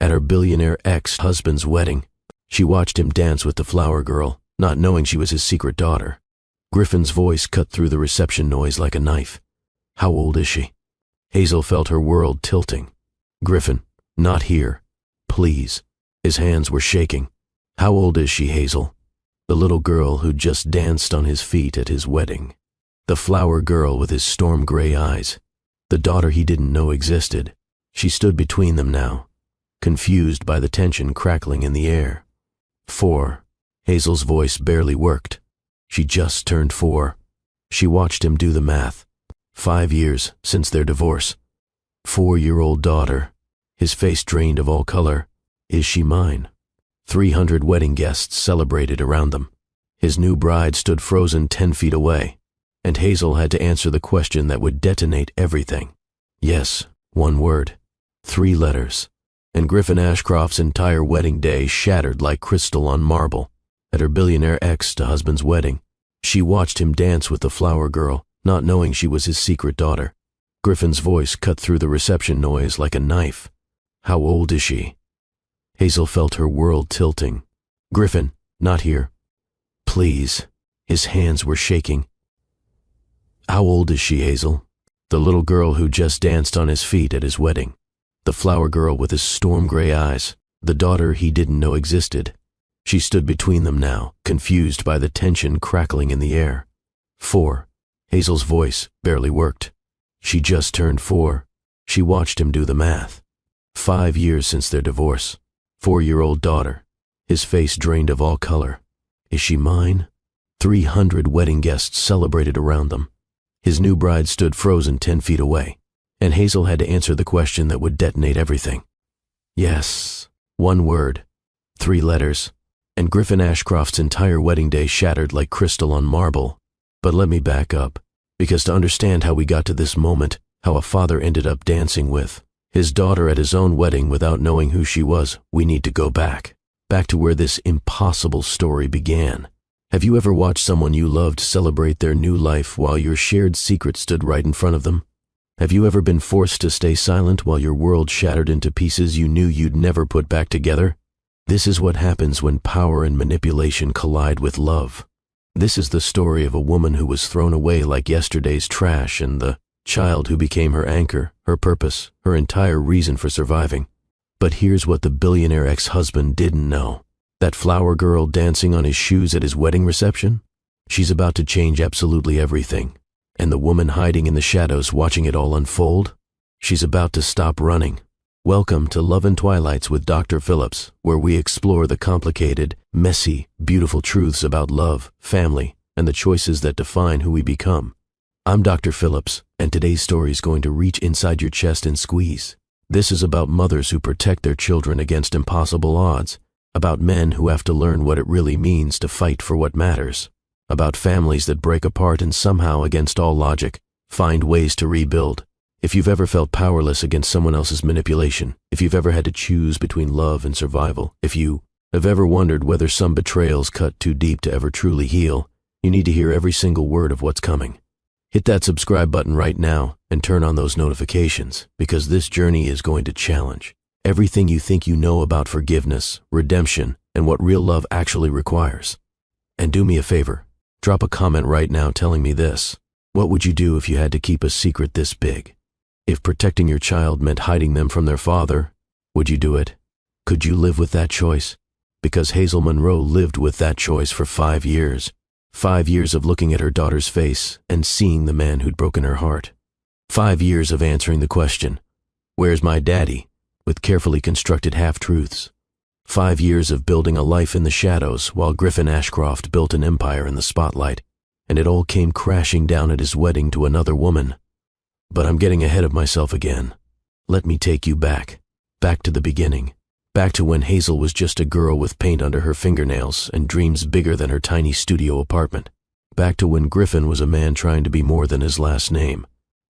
At her billionaire ex-husband's wedding, she watched him dance with the flower girl, not knowing she was his secret daughter. Griffin's voice cut through the reception noise like a knife. How old is she? Hazel felt her world tilting. Griffin, not here. Please. His hands were shaking. How old is she, Hazel? The little girl who just danced on his feet at his wedding. The flower girl with his storm gray eyes. The daughter he didn't know existed. She stood between them now, confused by the tension crackling in the air. 4. Hazel's voice barely worked. She just turned 4. She watched him do the math. 5 years since their divorce. 4-year-old daughter. His face drained of all color. Is she mine? 300 wedding guests celebrated around them. His new bride stood frozen 10 feet away, and Hazel had to answer the question that would detonate everything. Yes, 1 word. 3 letters. And Griffin Ashcroft's entire wedding day shattered like crystal on marble. At her billionaire ex-husband's wedding, she watched him dance with the flower girl, not knowing she was his secret daughter. Griffin's voice cut through the reception noise like a knife. How old is she? Hazel felt her world tilting. Griffin, not here. Please. His hands were shaking. How old is she, Hazel? The little girl who just danced on his feet at his wedding. The flower girl with his storm gray eyes. The daughter he didn't know existed. She stood between them now, confused by the tension crackling in the air. 4. Hazel's voice barely worked. She just turned 4. She watched him do the math. 5 years since their divorce. 4-year-old daughter. His face drained of all color. Is she mine? 300 wedding guests celebrated around them. His new bride stood frozen 10 feet away, and Hazel had to answer the question that would detonate everything. Yes, 1 word. 3 letters. And Griffin Ashcroft's entire wedding day shattered like crystal on marble. But let me back up, because to understand how we got to this moment, how a father ended up dancing with his daughter at his own wedding without knowing who she was, we need to go back to where this impossible story began. Have you ever watched someone you loved celebrate their new life while your shared secret stood right in front of them? Have you ever been forced to stay silent while your world shattered into pieces you knew you'd never put back together? This is what happens when power and manipulation collide with love. This is the story of a woman who was thrown away like yesterday's trash and the child who became her anchor, her purpose, her entire reason for surviving. But here's what the billionaire ex-husband didn't know. That flower girl dancing on his shoes at his wedding reception? She's about to change absolutely everything. And the woman hiding in the shadows watching it all unfold? She's about to stop running. Welcome to Love and Twilights with Dr. Phillips, where we explore the complicated, messy, beautiful truths about love, family, and the choices that define who we become. I'm Dr. Phillips, and today's story is going to reach inside your chest and squeeze. This is about mothers who protect their children against impossible odds, about men who have to learn what it really means to fight for what matters, about families that break apart and somehow, against all logic, find ways to rebuild. If you've ever felt powerless against someone else's manipulation, if you've ever had to choose between love and survival, if you have ever wondered whether some betrayals cut too deep to ever truly heal, you need to hear every single word of what's coming. Hit that subscribe button right now and turn on those notifications, because this journey is going to challenge everything you think you know about forgiveness, redemption, and what real love actually requires. And do me a favor, drop a comment right now telling me this. What would you do if you had to keep a secret this big? If protecting your child meant hiding them from their father, would you do it? Could you live with that choice? Because Hazel Monroe lived with that choice for 5 years. 5 years of looking at her daughter's face and seeing the man who'd broken her heart. 5 years of answering the question, "Where's my daddy?" with carefully constructed half-truths. 5 years of building a life in the shadows while Griffin Ashcroft built an empire in the spotlight, and it all came crashing down at his wedding to another woman. But I'm getting ahead of myself again. Let me take you back to the beginning, back to when Hazel was just a girl with paint under her fingernails and dreams bigger than her tiny studio apartment. Back to when Griffin was a man trying to be more than his last name.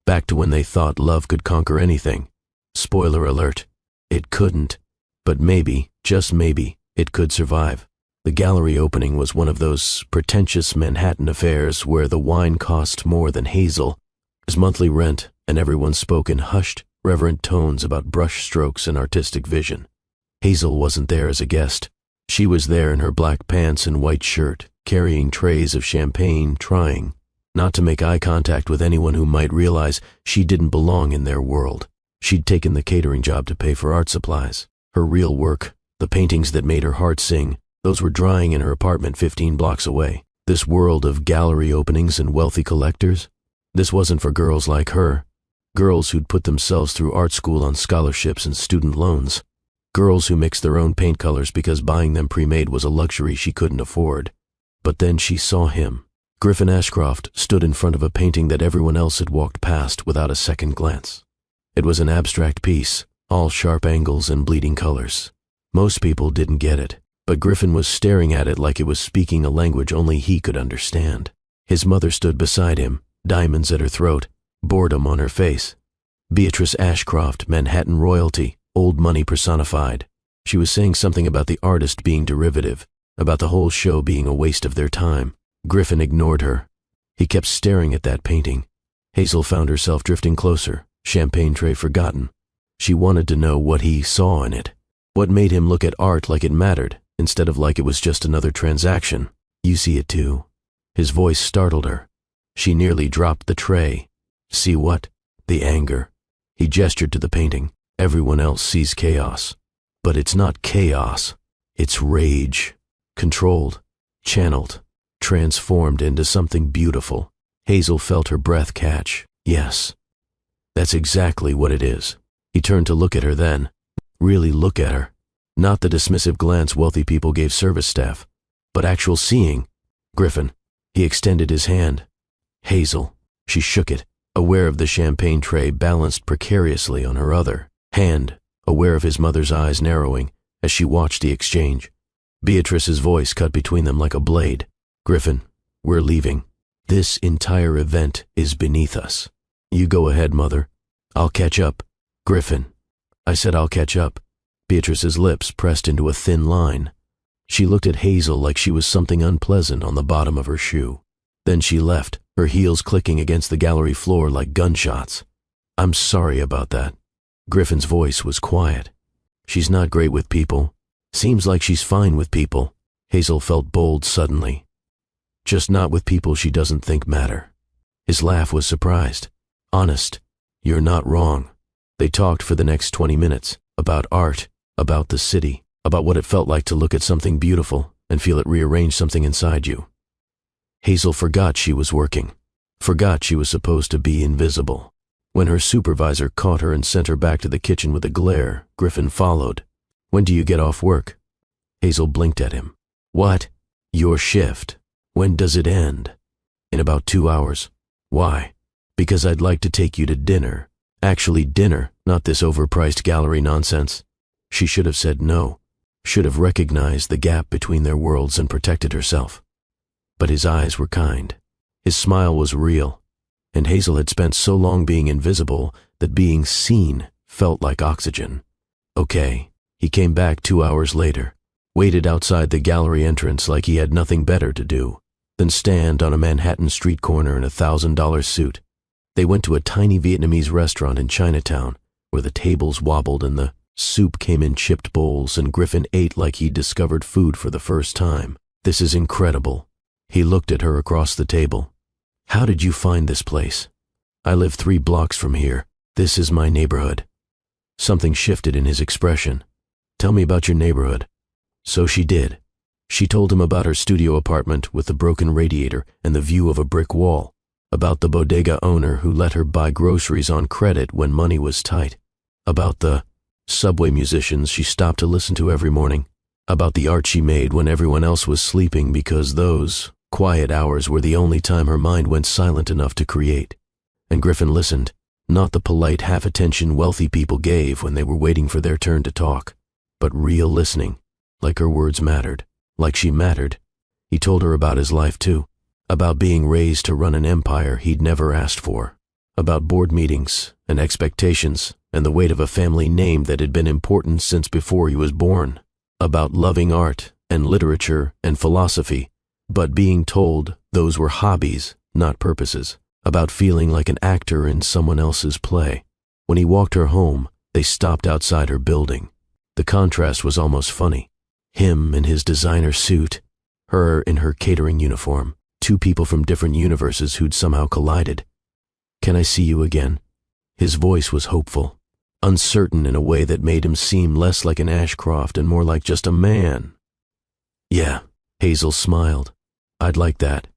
Back to when they thought love could conquer anything. Spoiler alert, it couldn't. But maybe, just maybe, it could survive. The gallery opening was one of those pretentious Manhattan affairs where the wine cost more than Hazel's monthly rent, and everyone spoke in hushed, reverent tones about brush strokes and artistic vision. Hazel wasn't there as a guest. She was there in her black pants and white shirt, carrying trays of champagne, trying not to make eye contact with anyone who might realize she didn't belong in their world. She'd taken the catering job to pay for art supplies. Her real work, the paintings that made her heart sing, those were drying in her apartment 15 blocks away. This world of gallery openings and wealthy collectors, this wasn't for girls like her. Girls who'd put themselves through art school on scholarships and student loans. Girls who mixed their own paint colors because buying them pre-made was a luxury she couldn't afford. But then she saw him. Griffin Ashcroft stood in front of a painting that everyone else had walked past without a second glance. It was an abstract piece, all sharp angles and bleeding colors. Most people didn't get it, but Griffin was staring at it like it was speaking a language only he could understand. His mother stood beside him, diamonds at her throat, boredom on her face. Beatrice Ashcroft, Manhattan royalty, old money personified. She was saying something about the artist being derivative, about the whole show being a waste of their time. Griffin ignored her. He kept staring at that painting. Hazel found herself drifting closer, champagne tray forgotten. She wanted to know what he saw in it. What made him look at art like it mattered, instead of like it was just another transaction. You see it too. His voice startled her. She nearly dropped the tray. See what? The anger. He gestured to the painting. Everyone else sees chaos. But it's not chaos. It's rage. Controlled. Channeled. Transformed into something beautiful. Hazel felt her breath catch. Yes. That's exactly what it is. He turned to look at her then. Really look at her. Not the dismissive glance wealthy people gave service staff, but actual seeing. Griffin. He extended his hand. Hazel. She shook it, aware of the champagne tray balanced precariously on her other hand, aware of his mother's eyes narrowing as she watched the exchange. Beatrice's voice cut between them like a blade. Griffin, we're leaving. This entire event is beneath us. You go ahead, Mother. I'll catch up. Griffin. I said I'll catch up. Beatrice's lips pressed into a thin line. She looked at Hazel like she was something unpleasant on the bottom of her shoe. Then she left, her heels clicking against the gallery floor like gunshots. I'm sorry about that. Griffin's voice was quiet. She's not great with people. Seems like she's fine with people. Hazel felt bold suddenly. Just not with people she doesn't think matter. His laugh was surprised. Honest. You're not wrong. They talked for the next 20 minutes, about art, about the city, about what it felt like to look at something beautiful and feel it rearrange something inside you. Hazel forgot she was working, forgot she was supposed to be invisible. When her supervisor caught her and sent her back to the kitchen with a glare, Griffin followed. When do you get off work? Hazel blinked at him. What? Your shift. When does it end? In about 2 hours. Why? Because I'd like to take you to dinner. Actually dinner, not this overpriced gallery nonsense. She should have said no, should have recognized the gap between their worlds and protected herself. But his eyes were kind. His smile was real. And Hazel had spent so long being invisible that being seen felt like oxygen. Okay. He came back 2 hours later, waited outside the gallery entrance like he had nothing better to do than stand on a Manhattan street corner in a $1,000 suit. They went to a tiny Vietnamese restaurant in Chinatown where the tables wobbled and the soup came in chipped bowls and Griffin ate like he'd discovered food for the first time. This is incredible. He looked at her across the table. How did you find this place? I live 3 blocks from here. This is my neighborhood. Something shifted in his expression. Tell me about your neighborhood. So she did. She told him about her studio apartment with the broken radiator and the view of a brick wall, about the bodega owner who let her buy groceries on credit when money was tight, about the subway musicians she stopped to listen to every morning, about the art she made when everyone else was sleeping because those quiet hours were the only time her mind went silent enough to create. And Griffin listened, not the polite half-attention wealthy people gave when they were waiting for their turn to talk, but real listening, like her words mattered. Like she mattered. He told her about his life too, about being raised to run an empire he'd never asked for, about board meetings and expectations and the weight of a family name that had been important since before he was born, about loving art and literature and philosophy, but being told those were hobbies, not purposes, about feeling like an actor in someone else's play. When he walked her home, they stopped outside her building. The contrast was almost funny. Him in his designer suit, her in her catering uniform, two people from different universes who'd somehow collided. "Can I see you again?" His voice was hopeful, uncertain in a way that made him seem less like an Ashcroft and more like just a man. "Yeah," Hazel smiled. "I'd like that."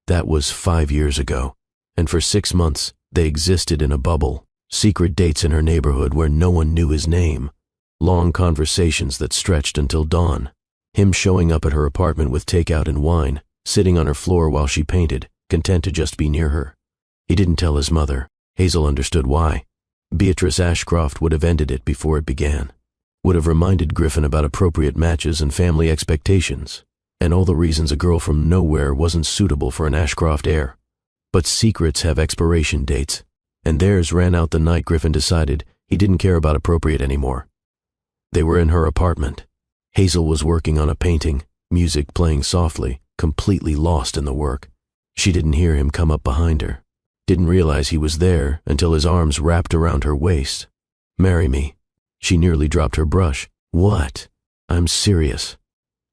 That was 5 years ago, and for 6 months they existed in a bubble, secret dates in her neighborhood where no one knew his name, long conversations that stretched until dawn, him showing up at her apartment with takeout and wine, sitting on her floor while she painted, content to just be near her. He didn't tell his mother. Hazel understood why. Beatrice Ashcroft would have ended it before it began, would have reminded Griffin about appropriate matches and family expectations, and all the reasons a girl from nowhere wasn't suitable for an Ashcroft heir. But secrets have expiration dates, and theirs ran out the night Griffin decided he didn't care about appropriate anymore. They were in her apartment. Hazel was working on a painting, music playing softly, completely lost in the work. She didn't hear him come up behind her, didn't realize he was there until his arms wrapped around her waist. "Marry me." She nearly dropped her brush. "What?" "I'm serious.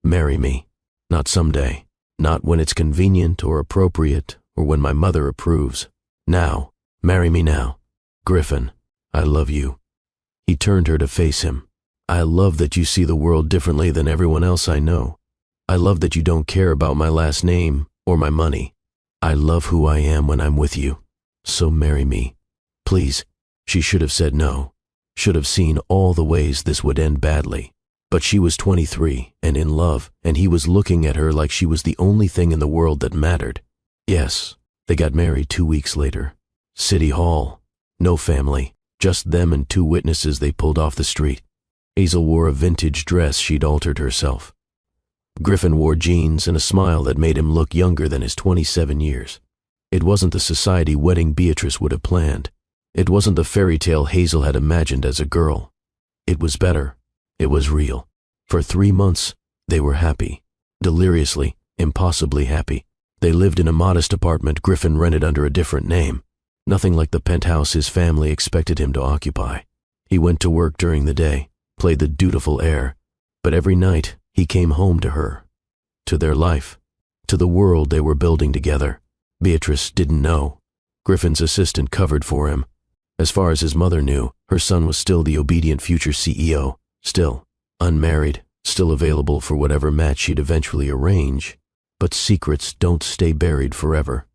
Marry me. Not someday. Not when it's convenient or appropriate or when my mother approves. Now. Marry me now. Griffin, I love you." He turned her to face him. "I love that you see the world differently than everyone else I know. I love that you don't care about my last name or my money. I love who I am when I'm with you. So marry me. Please." She should have said no, should have seen all the ways this would end badly. But she was 23 and in love, and he was looking at her like she was the only thing in the world that mattered. Yes, they got married 2 weeks later. City Hall. No family, just them and 2 witnesses they pulled off the street. Hazel wore a vintage dress she'd altered herself. Griffin wore jeans and a smile that made him look younger than his 27 years. It wasn't the society wedding Beatrice would have planned. It wasn't the fairy tale Hazel had imagined as a girl. It was better. It was real. For 3 months, they were happy. Deliriously, impossibly happy. They lived in a modest apartment Griffin rented under a different name. Nothing like the penthouse his family expected him to occupy. He went to work during the day, played the dutiful heir, but every night he came home to her, to their life, to the world they were building together. Beatrice didn't know. Griffin's assistant covered for him. As far as his mother knew, her son was still the obedient future CEO, still unmarried, still available for whatever match she'd eventually arrange. But secrets don't stay buried forever.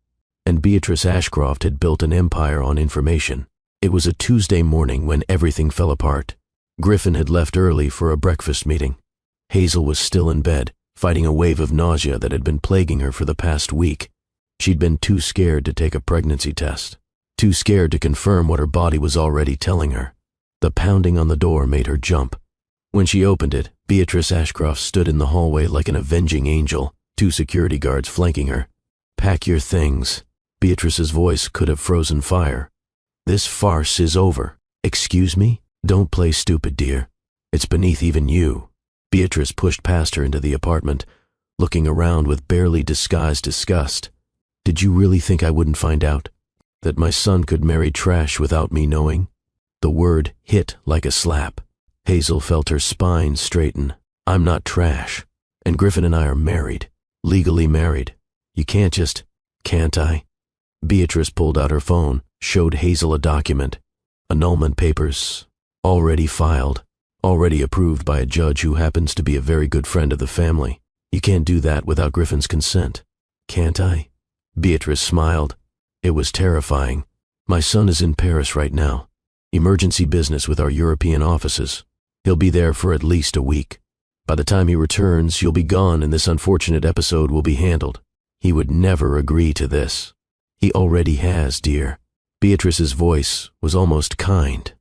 And Beatrice Ashcroft had built an empire on information. It was a Tuesday morning when everything fell apart. Griffin had left early for a breakfast meeting. Hazel was still in bed, fighting a wave of nausea that had been plaguing her for the past week. She'd been too scared to take a pregnancy test, too scared to confirm what her body was already telling her. The pounding on the door made her jump. When she opened it, Beatrice Ashcroft stood in the hallway like an avenging angel, 2 security guards flanking her. "Pack your things." Beatrice's voice could have frozen fire. "This farce is over." "Excuse me? Don't play stupid, dear. It's beneath even you." Beatrice pushed past her into the apartment, looking around with barely disguised disgust. "Did you really think I wouldn't find out? That my son could marry trash without me knowing?" The word hit like a slap. Hazel felt her spine straighten. "I'm not trash. And Griffin and I are married. Legally married. You can't just..." "Can't I?" Beatrice pulled out her phone, showed Hazel a document. Annulment papers. Already filed. Already approved by a judge who happens to be a very good friend of the family. "You can't do that without Griffin's consent." "Can't I?" Beatrice smiled. It was terrifying. "My son is in Paris right now. Emergency business with our European offices. He'll be there for at least a week. By the time he returns, you'll be gone and this unfortunate episode will be handled. He would never agree to this." "He already has, dear." Beatrice's voice was almost kind,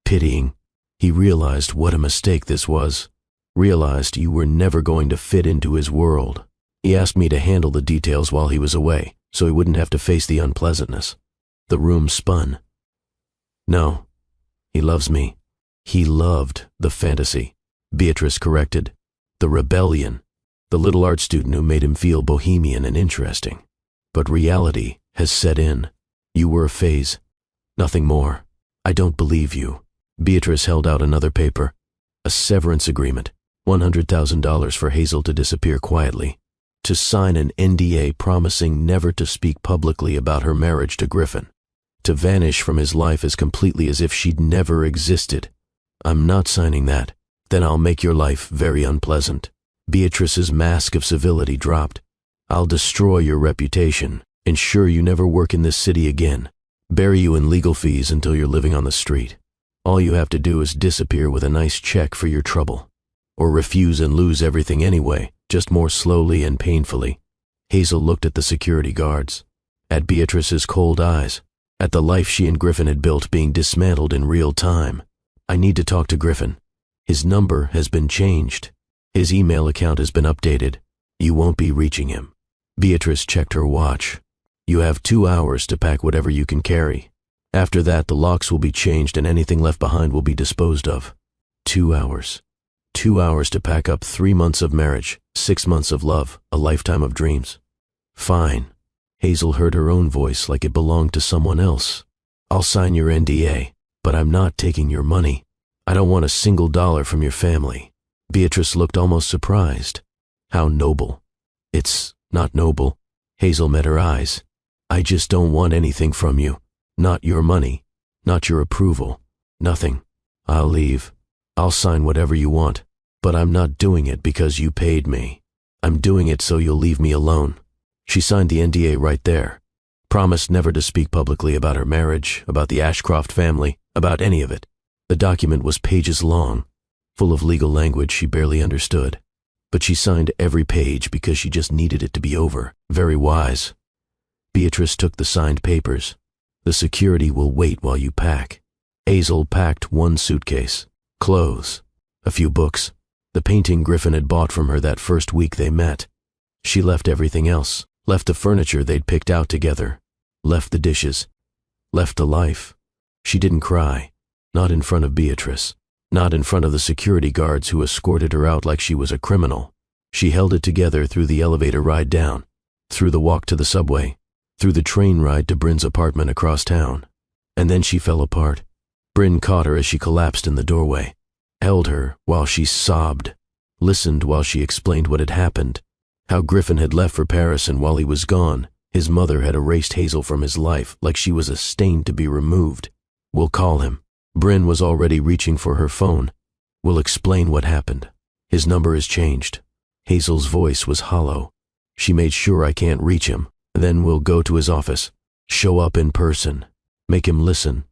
pitying. He realized what a mistake this was. Realized you were never going to fit into his world. He asked me to handle the details while he was away, so he wouldn't have to face the unpleasantness. The room spun. "No, he loves me." He loved the fantasy. Beatrice corrected. The rebellion. The little art student who made him feel bohemian and interesting. But reality has set in. You were a phase. Nothing more. I don't believe you. Beatrice held out another paper. A severance agreement, $100,000 for Hazel to disappear quietly, to sign an NDA promising never to speak publicly about her marriage to Griffin, to vanish from his life as completely as if she'd never existed. I'm not signing that. Then I'll make your life very unpleasant. Beatrice's mask of civility dropped. I'll destroy your reputation, ensure you never work in this city again, bury you in legal fees until you're living on the street. All you have to do is disappear with a nice check for your trouble. Or refuse and lose everything anyway, just more slowly and painfully. Hazel looked at the security guards, at Beatrice's cold eyes, at the life she and Griffin had built being dismantled in real time. I need to talk to Griffin. His number has been changed. His email account has been updated. You won't be reaching him. Beatrice checked her watch. You have 2 hours to pack whatever you can carry. After that, the locks will be changed and anything left behind will be disposed of. 2 hours. 2 hours to pack up 3 months of marriage, 6 months of love, a lifetime of dreams. Fine. Hazel heard her own voice like it belonged to someone else. I'll sign your NDA, but I'm not taking your money. I don't want a single dollar from your family. Beatrice looked almost surprised. How noble. It's not noble. Hazel met her eyes. I just don't want anything from you. Not your money. Not your approval. Nothing. I'll leave. I'll sign whatever you want. But I'm not doing it because you paid me. I'm doing it so you'll leave me alone. She signed the NDA right there. Promised never to speak publicly about her marriage, about the Ashcroft family, about any of it. The document was pages long, full of legal language she barely understood. But she signed every page because she just needed it to be over. Very wise. Beatrice took the signed papers. The security will wait while you pack. Hazel packed 1 suitcase, clothes, a few books, the painting Griffin had bought from her that first week they met. She left everything else, left the furniture they'd picked out together, left the dishes, left the life. She didn't cry. Not in front of Beatrice. Not in front of the security guards who escorted her out like she was a criminal. She held it together through the elevator ride down, through the walk to the subway, through the train ride to Bryn's apartment across town. And then she fell apart. Bryn caught her as she collapsed in the doorway, held her while she sobbed, listened while she explained what had happened, how Griffin had left for Paris and while he was gone, his mother had erased Hazel from his life like she was a stain to be removed. We'll call him. Bryn was already reaching for her phone. We'll explain what happened. His number is changed. Hazel's voice was hollow. She made sure I can't reach him. Then we'll go to his office. Show up in person. Make him listen.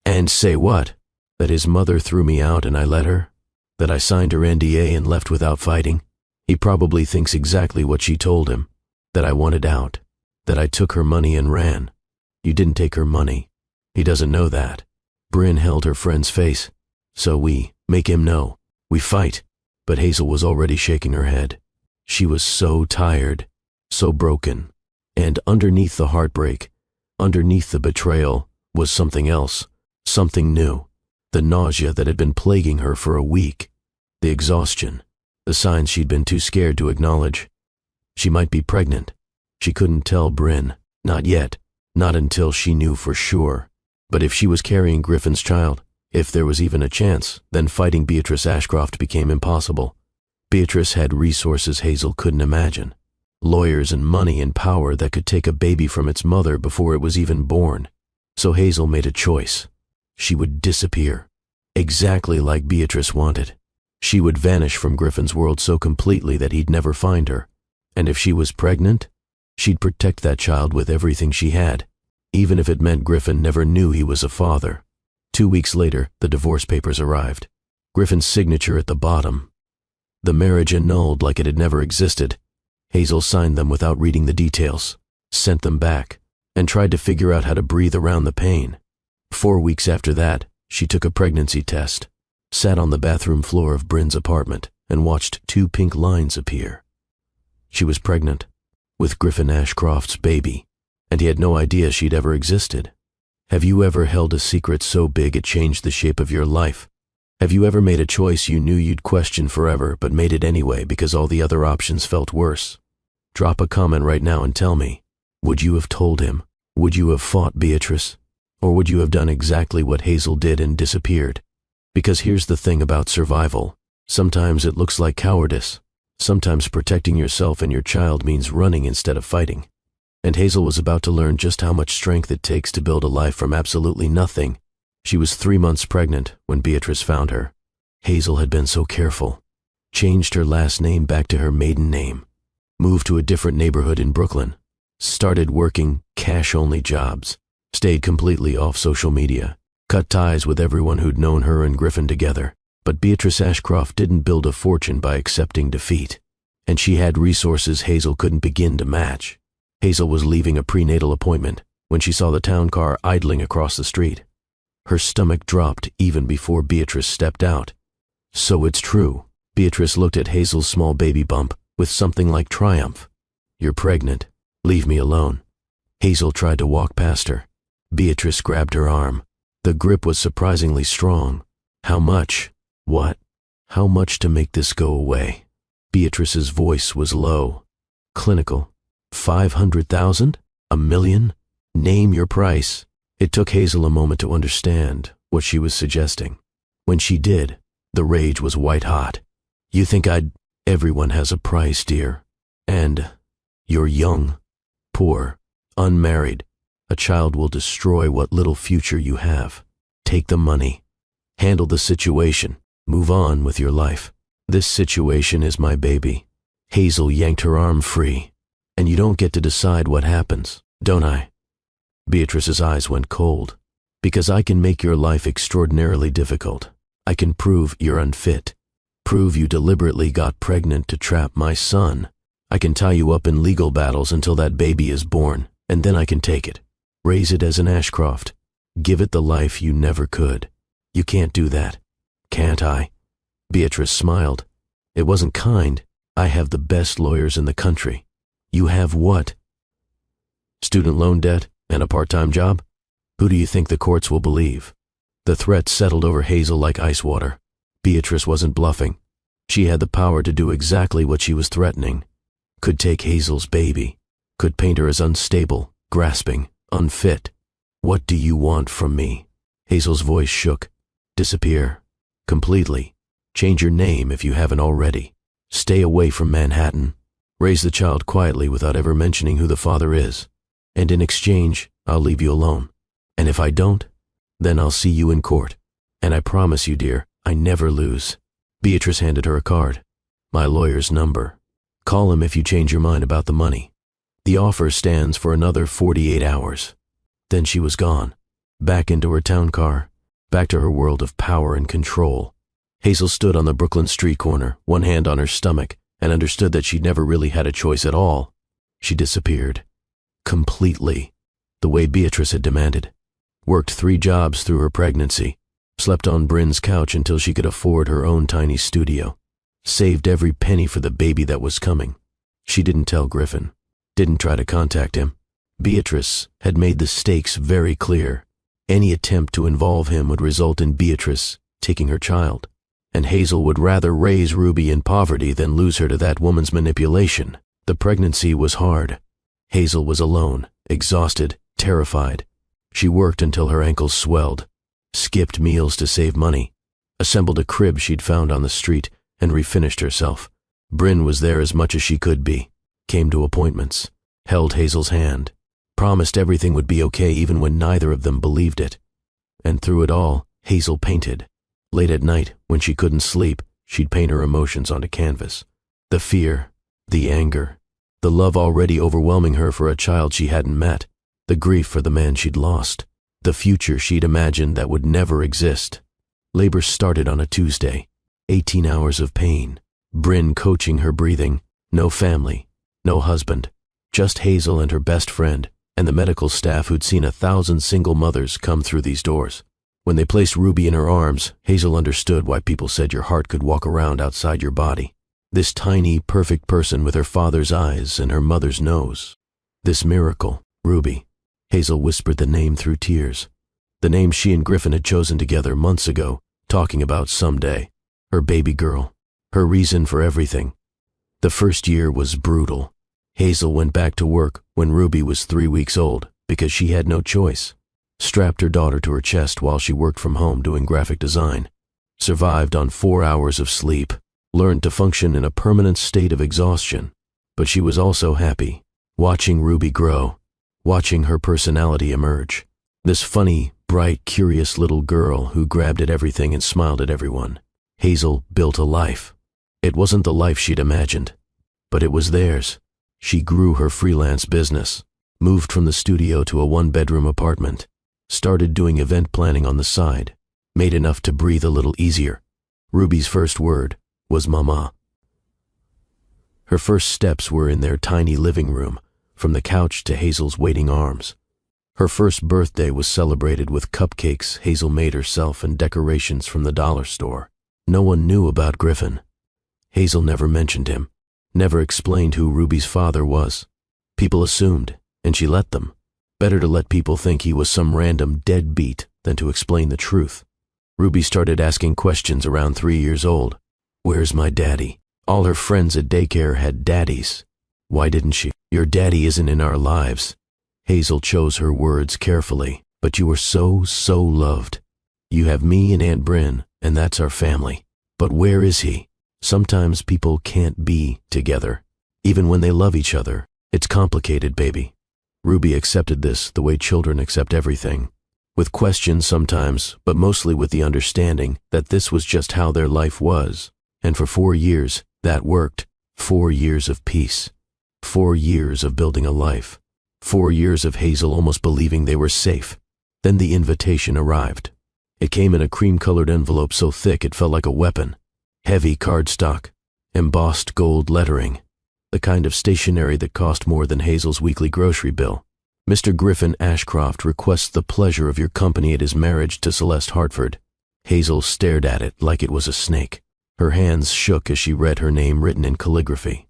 And say what? That his mother threw me out and I let her? That I signed her NDA and left without fighting? He probably thinks exactly what she told him. That I wanted out. That I took her money and ran. You didn't take her money. He doesn't know that. Bryn held her friend's face. So we make him know. We fight. But Hazel was already shaking her head. She was so tired, so broken. And underneath the heartbreak, underneath the betrayal, was something else, something new. The nausea that had been plaguing her for a week. The exhaustion. The signs she'd been too scared to acknowledge. She might be pregnant. She couldn't tell Bryn. Not yet. Not until she knew for sure. But if she was carrying Griffin's child, if there was even a chance, then fighting Beatrice Ashcroft became impossible. Beatrice had resources Hazel couldn't imagine. Lawyers and money and power that could take a baby from its mother before it was even born. So Hazel made a choice. She would disappear. Exactly like Beatrice wanted. She would vanish from Griffin's world so completely that he'd never find her. And if she was pregnant, she'd protect that child with everything she had. Even if it meant Griffin never knew he was a father. 2 weeks later, the divorce papers arrived. Griffin's signature at the bottom. The marriage annulled like it had never existed. Hazel signed them without reading the details, sent them back, and tried to figure out how to breathe around the pain. 4 weeks after that, she took a pregnancy test, sat on the bathroom floor of Bryn's apartment, and watched 2 pink lines appear. She was pregnant, with Griffin Ashcroft's baby. And he had no idea she'd ever existed. Have you ever held a secret so big it changed the shape of your life? Have you ever made a choice you knew you'd question forever but made it anyway because all the other options felt worse? Drop a comment right now and tell me. Would you have told him? Would you have fought Beatrice? Or would you have done exactly what Hazel did and disappeared? Because here's the thing about survival. Sometimes it looks like cowardice. Sometimes protecting yourself and your child means running instead of fighting. And Hazel was about to learn just how much strength it takes to build a life from absolutely nothing. She was 3 months pregnant when Beatrice found her. Hazel had been so careful. Changed her last name back to her maiden name. Moved to a different neighborhood in Brooklyn. Started working cash-only jobs. Stayed completely off social media. Cut ties with everyone who'd known her and Griffin together. But Beatrice Ashcroft didn't build a fortune by accepting defeat. And she had resources Hazel couldn't begin to match. Hazel was leaving a prenatal appointment when she saw the town car idling across the street. Her stomach dropped even before Beatrice stepped out. So it's true. Beatrice looked at Hazel's small baby bump with something like triumph. You're pregnant. Leave me alone. Hazel tried to walk past her. Beatrice grabbed her arm. The grip was surprisingly strong. How much? What? How much to make this go away? Beatrice's voice was low. Clinical. 500,000? A million? Name your price. It took Hazel a moment to understand what she was suggesting. When she did, the rage was white hot. You think Everyone has a price, dear. And you're young, poor, unmarried. A child will destroy what little future you have. Take the money. Handle the situation. Move on with your life. This situation is my baby. Hazel yanked her arm free. And you don't get to decide what happens, don't I? Beatrice's eyes went cold. Because I can make your life extraordinarily difficult. I can prove you're unfit. Prove you deliberately got pregnant to trap my son. I can tie you up in legal battles until that baby is born, and then I can take it. Raise it as an Ashcroft. Give it the life you never could. You can't do that. Can't I? Beatrice smiled. It wasn't kind. I have the best lawyers in the country. You have what? Student loan debt and a part-time job? Who do you think the courts will believe? The threat settled over Hazel like ice water. Beatrice wasn't bluffing. She had the power to do exactly what she was threatening. Could take Hazel's baby. Could paint her as unstable, grasping, unfit. What do you want from me? Hazel's voice shook. Disappear. Completely. Change your name if you haven't already. Stay away from Manhattan. Raise the child quietly without ever mentioning who the father is. And in exchange, I'll leave you alone. And if I don't, then I'll see you in court. And I promise you, dear, I never lose. Beatrice handed her a card. My lawyer's number. Call him if you change your mind about the money. The offer stands for another 48 hours. Then she was gone. Back into her town car. Back to her world of power and control. Hazel stood on the Brooklyn street corner, one hand on her stomach, and understood that she'd never really had a choice at all. She disappeared. Completely. The way Beatrice had demanded. Worked 3 jobs through her pregnancy. Slept on Bryn's couch until she could afford her own tiny studio. Saved every penny for the baby that was coming. She didn't tell Griffin. Didn't try to contact him. Beatrice had made the stakes very clear. Any attempt to involve him would result in Beatrice taking her child. And Hazel would rather raise Ruby in poverty than lose her to that woman's manipulation. The pregnancy was hard. Hazel was alone, exhausted, terrified. She worked until her ankles swelled. Skipped meals to save money. Assembled a crib she'd found on the street and refinished herself. Bryn was there as much as she could be. Came to appointments. Held Hazel's hand. Promised everything would be okay even when neither of them believed it. And through it all, Hazel painted. Late at night, when she couldn't sleep, she'd paint her emotions onto canvas. The fear, the anger, the love already overwhelming her for a child she hadn't met, the grief for the man she'd lost, the future she'd imagined that would never exist. Labor started on a Tuesday. 18 hours of pain. Bryn coaching her breathing. No family, no husband. Just Hazel and her best friend, and the medical staff who'd seen 1,000 single mothers come through these doors. When they placed Ruby in her arms, Hazel understood why people said your heart could walk around outside your body. This tiny, perfect person with her father's eyes and her mother's nose. This miracle, Ruby. Hazel whispered the name through tears. The name she and Griffin had chosen together months ago, talking about someday. Her baby girl. Her reason for everything. The first year was brutal. Hazel went back to work when Ruby was 3 weeks old because she had no choice. Strapped her daughter to her chest while she worked from home doing graphic design. survived on 4 hours of sleep, learned to function in a permanent state of exhaustion. But she was also happy, watching Ruby grow, watching her personality emerge. This funny, bright, curious little girl who grabbed at everything and smiled at everyone. Hazel built a life. It wasn't the life she'd imagined, but it was theirs. She grew her freelance business, moved from the studio to a one-bedroom apartment, started doing event planning on the side, made enough to breathe a little easier. Ruby's first word was mama. Her first steps were in their tiny living room, from the couch to Hazel's waiting arms. Her first birthday was celebrated with cupcakes Hazel made herself and decorations from the dollar store. No one knew about Griffin. Hazel never mentioned him, never explained who Ruby's father was. People assumed, and she let them. Better to let people think he was some random deadbeat than to explain the truth. Ruby started asking questions around 3 years old. Where's my daddy? All her friends at daycare had daddies. Why didn't she? Your daddy isn't in our lives. Hazel chose her words carefully. But you were so loved. You have me and Aunt Bryn, and that's our family. But where is he? Sometimes people can't be together. Even when they love each other. It's complicated, baby. Ruby accepted this the way children accept everything. With questions sometimes, but mostly with the understanding that this was just how their life was. And for 4 years, that worked. 4 years of peace. 4 years of building a life. 4 years of Hazel almost believing they were safe. Then the invitation arrived. It came in a cream-colored envelope so thick it felt like a weapon. Heavy cardstock, embossed gold lettering, the kind of stationery that cost more than Hazel's weekly grocery bill. Mr. Griffin Ashcroft requests the pleasure of your company at his marriage to Celeste Hartford. Hazel stared at it like it was a snake. Her hands shook as she read her name written in calligraphy.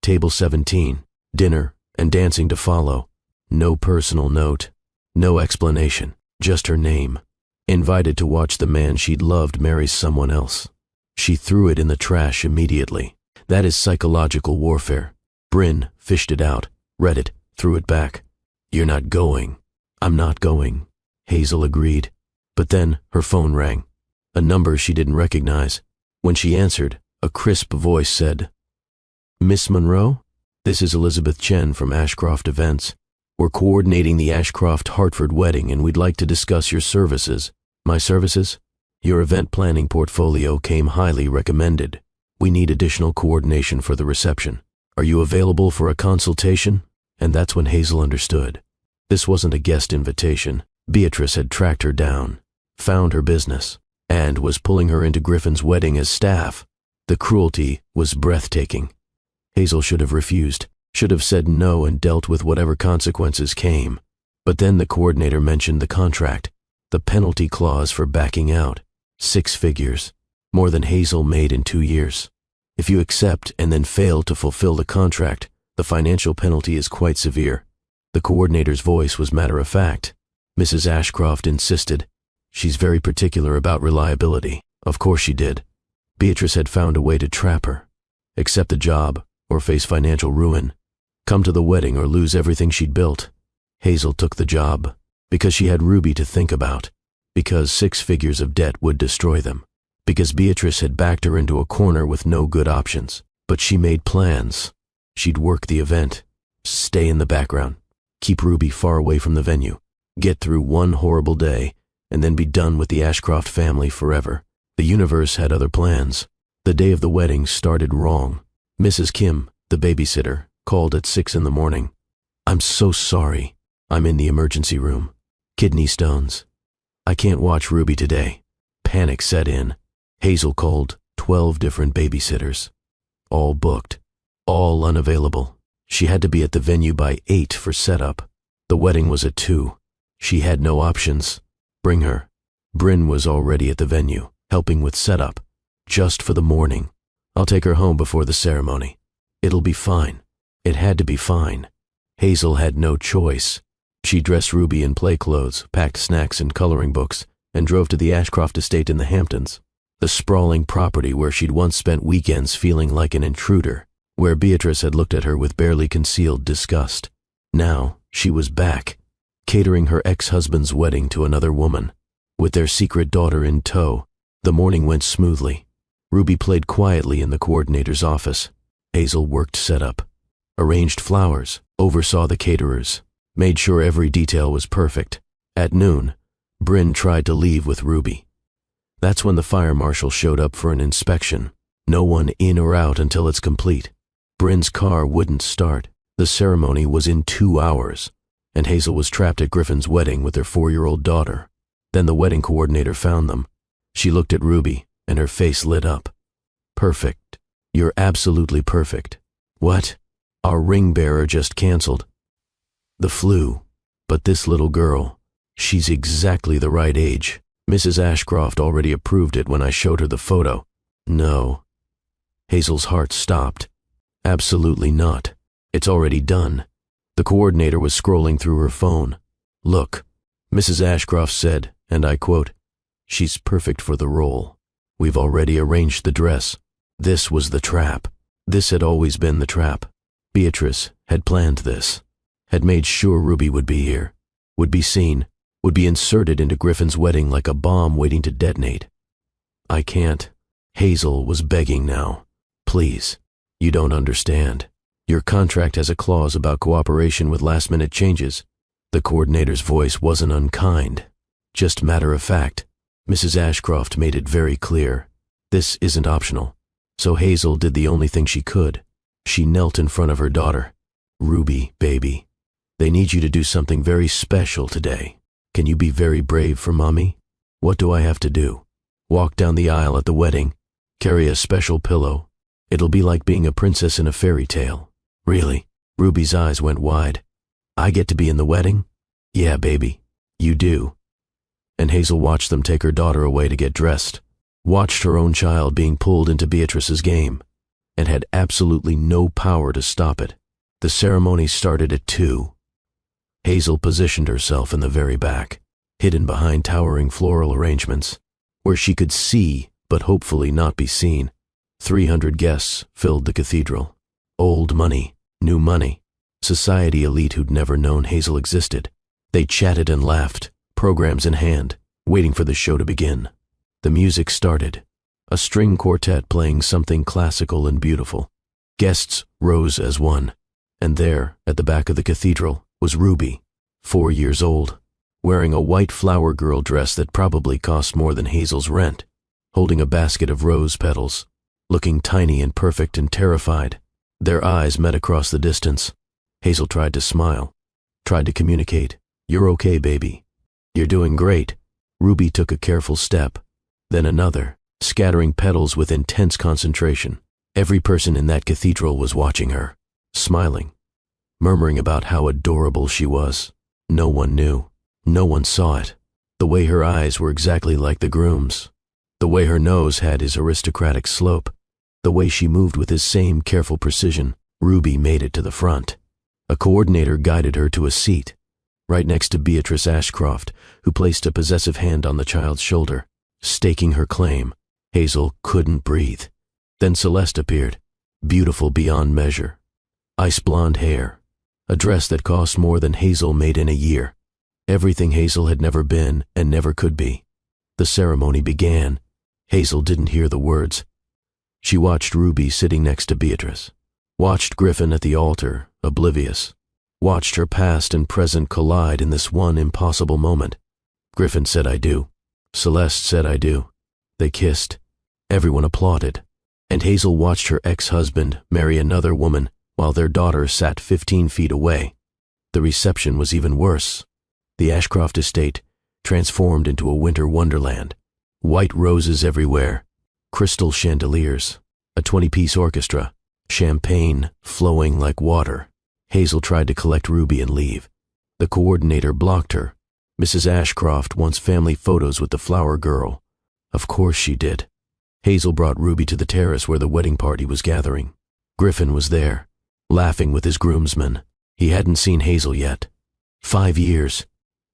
Table 17, dinner and dancing to follow. No personal note, no explanation, just her name. Invited to watch the man she'd loved marry someone else. She threw it in the trash immediately. That is psychological warfare. Bryn fished it out, read it, threw it back. You're not going. I'm not going. Hazel agreed. But then her phone rang. A number she didn't recognize. When she answered, a crisp voice said, Miss Monroe? This is Elizabeth Chen from Ashcroft Events. We're coordinating the Ashcroft-Hartford wedding and we'd like to discuss your services. My services? Your event planning portfolio came highly recommended. We need additional coordination for the reception. Are you available for a consultation? And that's when Hazel understood. This wasn't a guest invitation. Beatrice had tracked her down, found her business, and was pulling her into Griffin's wedding as staff. The cruelty was breathtaking. Hazel should have refused, should have said no and dealt with whatever consequences came. But then the coordinator mentioned the contract, the penalty clause for backing out. 6 figures, more than Hazel made in 2 years. If you accept and then fail to fulfill the contract, the financial penalty is quite severe. The coordinator's voice was matter-of-fact. Mrs. Ashcroft insisted. She's very particular about reliability. Of course she did. Beatrice had found a way to trap her. Accept the job or face financial ruin. Come to the wedding or lose everything she'd built. Hazel took the job because she had Ruby to think about. Because 6 figures of debt would destroy them. Because Beatrice had backed her into a corner with no good options. But she made plans. She'd work the event, stay in the background, keep Ruby far away from the venue, get through one horrible day, and then be done with the Ashcroft family forever. The universe had other plans. The day of the wedding started wrong. Mrs. Kim, the babysitter, called at 6 in the morning. I'm so sorry. I'm in the emergency room. Kidney stones. I can't watch Ruby today. Panic set in. Hazel called 12 different babysitters. All booked. All unavailable. She had to be at the venue by 8 for setup. The wedding was at 2. She had no options. Bring her. Bryn was already at the venue, helping with setup. Just for the morning. I'll take her home before the ceremony. It'll be fine. It had to be fine. Hazel had no choice. She dressed Ruby in play clothes, packed snacks and coloring books, and drove to the Ashcroft estate in the Hamptons, the sprawling property where she'd once spent weekends feeling like an intruder, where Beatrice had looked at her with barely concealed disgust. Now she was back, catering her ex-husband's wedding to another woman, with their secret daughter in tow. The morning went smoothly. Ruby played quietly in the coordinator's office. Hazel worked setup, arranged flowers, oversaw the caterers, made sure every detail was perfect. At noon, Bryn tried to leave with Ruby. That's when the fire marshal showed up for an inspection. No one in or out until it's complete. Bryn's car wouldn't start. The ceremony was in 2 hours, and Hazel was trapped at Griffin's wedding with their 4-year-old daughter. Then the wedding coordinator found them. She looked at Ruby, and her face lit up. Perfect. You're absolutely perfect. What? Our ring bearer just canceled. The flu. But this little girl, she's exactly the right age. Mrs. Ashcroft already approved it when I showed her the photo. No. Hazel's heart stopped. Absolutely not. It's already done. The coordinator was scrolling through her phone. Look, Mrs. Ashcroft said, and I quote, "She's perfect for the role. We've already arranged the dress." This was the trap. This had always been the trap. Beatrice had planned this, had made sure Ruby would be here, would be seen, would be inserted into Griffin's wedding like a bomb waiting to detonate. I can't. Hazel was begging now. Please, you don't understand. Your contract has a clause about cooperation with last-minute changes. The coordinator's voice wasn't unkind, just matter of fact. Mrs. Ashcroft made it very clear. This isn't optional. So Hazel did the only thing she could. She knelt in front of her daughter. Ruby, baby, they need you to do something very special today. Can you be very brave for Mommy? What do I have to do? Walk down the aisle at the wedding? Carry a special pillow? It'll be like being a princess in a fairy tale. Really? Ruby's eyes went wide. I get to be in the wedding? Yeah, baby, you do. And Hazel watched them take her daughter away to get dressed, watched her own child being pulled into Beatrice's game, and had absolutely no power to stop it. The ceremony started at 2. Hazel positioned herself in the very back, hidden behind towering floral arrangements, where she could see but hopefully not be seen. 300 guests filled the cathedral. Old money, new money, society elite who'd never known Hazel existed. They chatted and laughed, programs in hand, waiting for the show to begin. The music started, a string quartet playing something classical and beautiful. Guests rose as one, and there, at the back of the cathedral, was Ruby, 4 years old, wearing a white flower girl dress that probably cost more than Hazel's rent, holding a basket of rose petals, looking tiny and perfect and terrified. Their eyes met across the distance. Hazel tried to smile, tried to communicate. You're okay, baby. You're doing great. Ruby took a careful step, then another, scattering petals with intense concentration. Every person in that cathedral was watching her, smiling, murmuring about how adorable she was. No one knew. No one saw it. The way her eyes were exactly like the groom's. The way her nose had his aristocratic slope. The way she moved with his same careful precision. Ruby made it to the front. A coordinator guided her to a seat, right next to Beatrice Ashcroft, who placed a possessive hand on the child's shoulder, staking her claim. Hazel couldn't breathe. Then Celeste appeared, beautiful beyond measure. Ice blonde hair, a dress that cost more than Hazel made in a year. Everything Hazel had never been and never could be. The ceremony began. Hazel didn't hear the words. She watched Ruby sitting next to Beatrice, watched Griffin at the altar, oblivious, watched her past and present collide in this one impossible moment. Griffin said, "I do." Celeste said, "I do." They kissed. Everyone applauded. And Hazel watched her ex-husband marry another woman while their daughter sat 15 feet away. The reception was even worse. The Ashcroft estate transformed into a winter wonderland. White roses everywhere, crystal chandeliers, a 20-piece orchestra, champagne flowing like water. Hazel tried to collect Ruby and leave. The coordinator blocked her. Mrs. Ashcroft wants family photos with the flower girl. Of course she did. Hazel brought Ruby to the terrace where the wedding party was gathering. Griffin was there, laughing with his groomsmen. He hadn't seen Hazel yet. 5 years.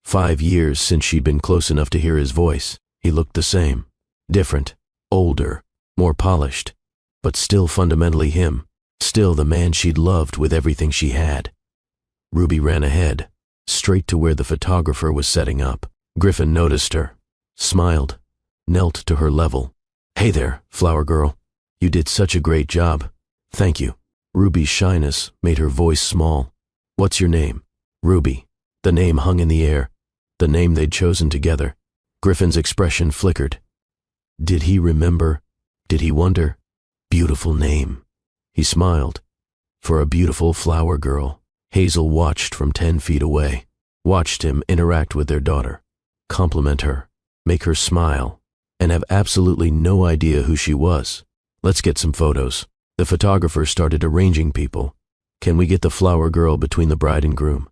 5 years since she'd been close enough to hear his voice. He looked the same. Different. Older. More polished. But still fundamentally him. Still the man she'd loved with everything she had. Ruby ran ahead, straight to where the photographer was setting up. Griffin noticed her, smiled. knelt to her level. "Hey there, flower girl. You did such a great job. Thank you." Ruby's shyness made her voice small. "What's your name?" Ruby. The name hung in the air, the name they'd chosen together. Griffin's expression flickered. Did he remember? Did he wonder? Beautiful name. He smiled. For a beautiful flower girl. Hazel watched from 10 feet away, watched him interact with their daughter, compliment her, make her smile, and have absolutely no idea who she was. "Let's get some photos." The photographer started arranging people. "Can we get the flower girl between the bride and groom?"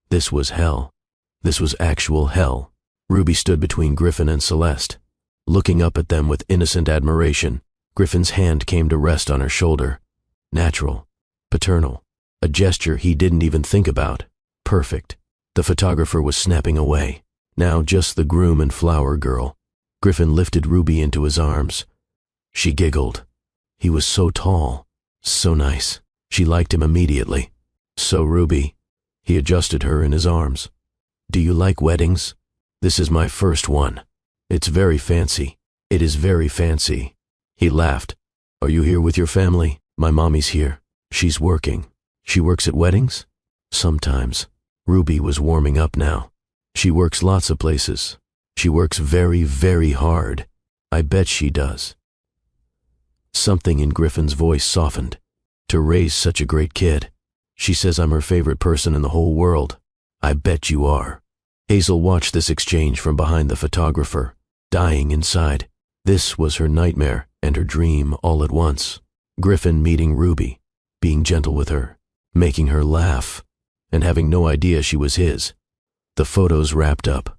This was hell. This was actual hell. Ruby stood between Griffin and Celeste, looking up at them with innocent admiration. Griffin's hand came to rest on her shoulder. Natural, paternal, a gesture he didn't even think about. Perfect. The photographer was snapping away. Now just the groom and flower girl. Griffin lifted Ruby into his arms. She giggled. He was so tall, so nice. She liked him immediately. "So, Ruby," he adjusted her in his arms. "Do you like weddings? This is my first one. It's very fancy. It is very fancy." He laughed. "Are you here with your family?" "My mommy's here. She's working." "She works at weddings?" "Sometimes." Ruby was warming up now. "She works lots of places. She works very, very hard. I bet she does." Something in Griffin's voice softened. "To raise such a great kid. She says I'm her favorite person in the whole world. I bet you are." Hazel watched this exchange from behind the photographer, dying inside. This was her nightmare and her dream all at once. Griffin meeting Ruby, being gentle with her, making her laugh, and having no idea she was his. The photos wrapped up.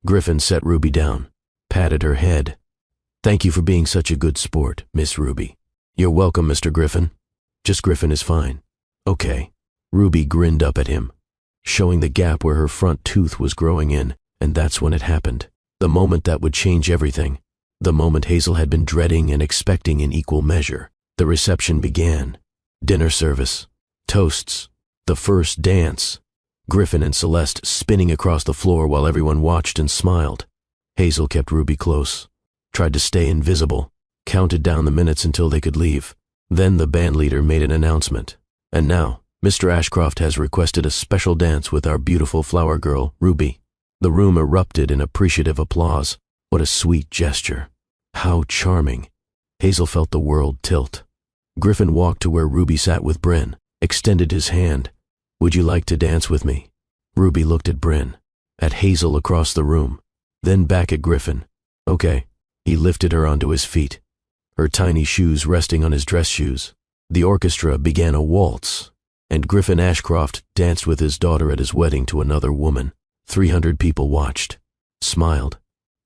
Griffin set Ruby down, patted her head. "Thank you for being such a good sport, Miss Ruby." "You're welcome, Mr. Griffin. Just Griffin is fine." "Okay." Ruby grinned up at him, showing the gap where her front tooth was growing in, and that's when it happened. The moment that would change everything. The moment Hazel had been dreading and expecting in equal measure. The reception began. Dinner service. Toasts. The first dance. Griffin and Celeste spinning across the floor while everyone watched and smiled. Hazel kept Ruby close, tried to stay invisible, counted down the minutes until they could leave. Then the bandleader made an announcement. "And now, Mr. Ashcroft has requested a special dance with our beautiful flower girl, Ruby." The room erupted in appreciative applause. What a sweet gesture. How charming. Hazel felt the world tilt. Griffin walked to where Ruby sat with Bryn, extended his hand. "Would you like to dance with me?" Ruby looked at Bryn, at Hazel across the room, then back at Griffin. "Okay." He lifted her onto his feet, her tiny shoes resting on his dress shoes. The orchestra began a waltz, and Griffin Ashcroft danced with his daughter at his wedding to another woman. 300 people watched, smiled,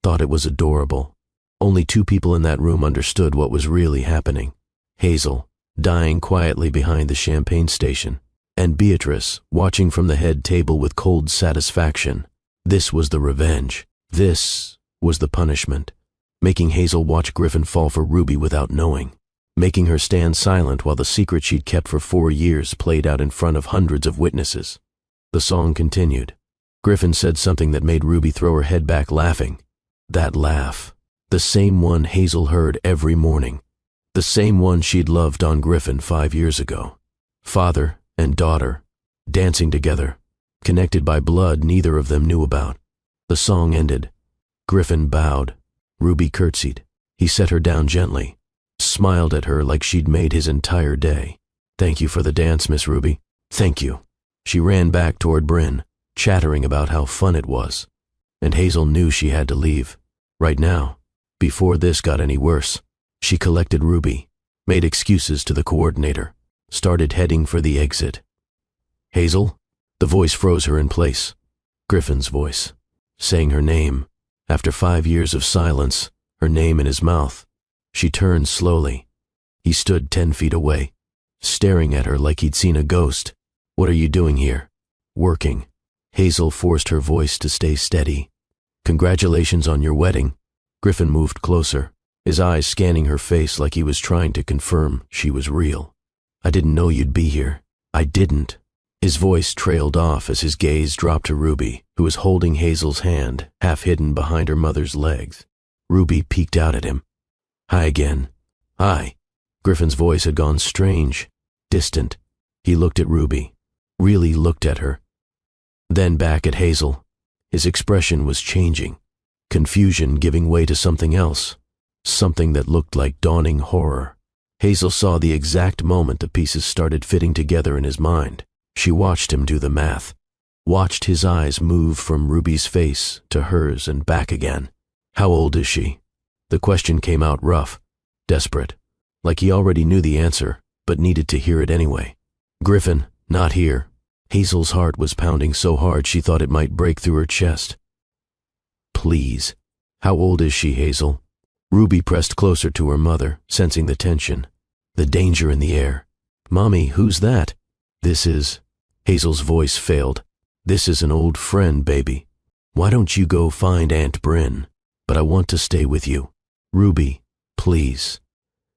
thought it was adorable. Only 2 people in that room understood what was really happening. Hazel, dying quietly behind the champagne station, and Beatrice, watching from the head table with cold satisfaction. This was the revenge. This was the punishment. Making Hazel watch Griffin fall for Ruby without knowing. Making her stand silent while the secret she'd kept for 4 years played out in front of hundreds of witnesses. The song continued. Griffin said something that made Ruby throw her head back laughing. That laugh. The same one Hazel heard every morning. The same one she'd loved on Griffin 5 years ago. Father and daughter, dancing together, connected by blood neither of them knew about. The song ended. Griffin bowed. Ruby curtsied. He set her down gently, smiled at her like she'd made his entire day. "Thank you for the dance, Miss Ruby. Thank you." She ran back toward Bryn, chattering about how fun it was. And Hazel knew she had to leave. Right now, before this got any worse. She collected Ruby, made excuses to the coordinator, started heading for the exit. "Hazel?" The voice froze her in place. Griffin's voice, saying her name. After 5 years of silence, her name in his mouth. She turned slowly. He stood 10 feet away, staring at her like he'd seen a ghost. "What are you doing here?" "Working." Hazel forced her voice to stay steady. "Congratulations on your wedding." Griffin moved closer, his eyes scanning her face like he was trying to confirm she was real. "I didn't know you'd be here." "I didn't." His voice trailed off as his gaze dropped to Ruby, who was holding Hazel's hand, half hidden behind her mother's legs. Ruby peeked out at him. Hi again. Hi. Griffin's voice had gone strange, distant. He looked at Ruby, really looked at her. Then back at Hazel. His expression was changing, confusion giving way to something else, something that looked like dawning horror. Hazel saw the exact moment the pieces started fitting together in his mind. She watched him do the math, watched his eyes move from Ruby's face to hers and back again. How old is she? The question came out rough, desperate, like he already knew the answer, but needed to hear it anyway. Griffin, not here. Hazel's heart was pounding so hard she thought it might break through her chest. Please. How old is she, Hazel? Ruby pressed closer to her mother, sensing the tension, the danger in the air. Mommy, who's that? This is... Hazel's voice failed. This is an old friend, baby. Why don't you go find Aunt Bryn? But I want to stay with you. Ruby, please.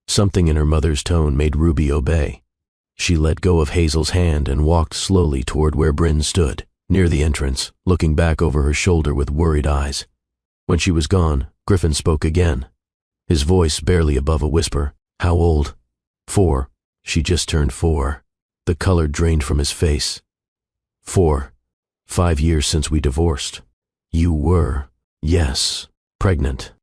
Something in her mother's tone made Ruby obey. She let go of Hazel's hand and walked slowly toward where Bryn stood, near the entrance, looking back over her shoulder with worried eyes. When she was gone, Griffin spoke again, his voice barely above a whisper. How old? 4. She just turned 4. The color drained from his face. 4. 5 years since we divorced. You were, yes, pregnant.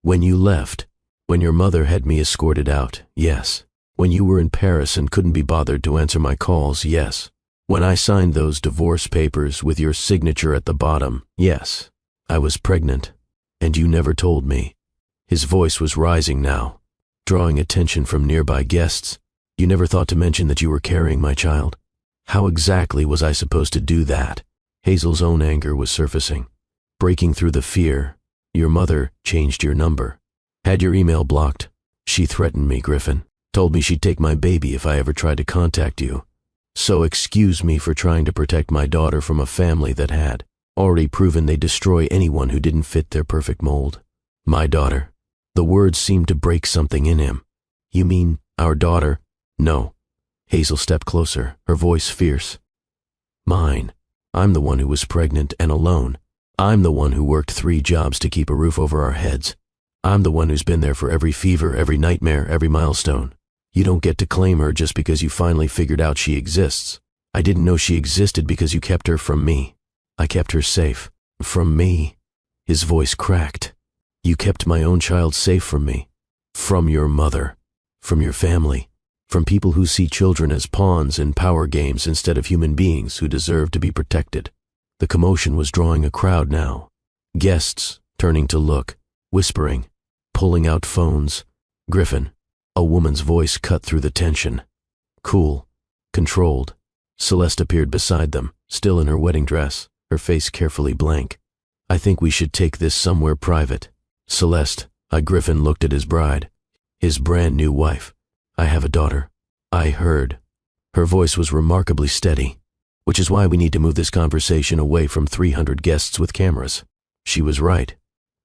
When you left, when your mother had me escorted out, yes. When you were in Paris and couldn't be bothered to answer my calls, yes. When I signed those divorce papers with your signature at the bottom, yes. I was pregnant, and you never told me. His voice was rising now, drawing attention from nearby guests. You never thought to mention that you were carrying my child? How exactly was I supposed to do that? Hazel's own anger was surfacing, breaking through the fear. Your mother changed your number, had your email blocked. She threatened me, Griffin. Told me she'd take my baby if I ever tried to contact you. So excuse me for trying to protect my daughter from a family that had already proven they'd destroy anyone who didn't fit their perfect mold. My daughter. The words seemed to break something in him. You mean our daughter? No. Hazel stepped closer, her voice fierce. Mine. I'm the one who was pregnant and alone. I'm the one who worked 3 jobs to keep a roof over our heads. I'm the one who's been there for every fever, every nightmare, every milestone. You don't get to claim her just because you finally figured out she exists. I didn't know she existed because you kept her from me. I kept her safe. From me. His voice cracked. You kept my own child safe from me. From your mother. From your family. From people who see children as pawns in power games instead of human beings who deserve to be protected. The commotion was drawing a crowd now. Guests turning to look, whispering, pulling out phones. Griffin. A woman's voice cut through the tension. Cool. Controlled. Celeste appeared beside them, still in her wedding dress, her face carefully blank. I think we should take this somewhere private. Celeste, Griffin looked at his bride, his brand new wife. I have a daughter. I heard. Her voice was remarkably steady, which is why we need to move this conversation away from 300 guests with cameras. She was right.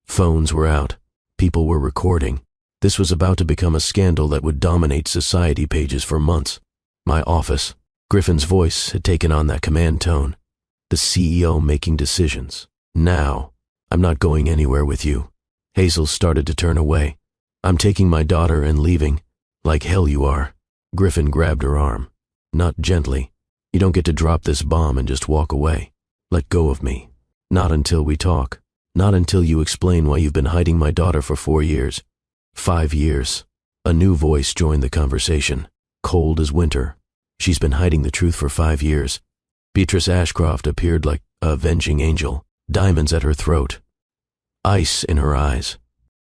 Phones were out. People were recording. This was about to become a scandal that would dominate society pages for months. My office. Griffin's voice had taken on that command tone. The CEO making decisions. Now. I'm not going anywhere with you. Hazel started to turn away. I'm taking my daughter and leaving. Like hell you are. Griffin grabbed her arm. Not gently. You don't get to drop this bomb and just walk away. Let go of me. Not until we talk. Not until you explain why you've been hiding my daughter for 4 years. 5 years. A new voice joined the conversation, cold as winter. She's been hiding the truth for 5 years. Beatrice Ashcroft appeared like a avenging angel, diamonds at her throat, ice in her eyes,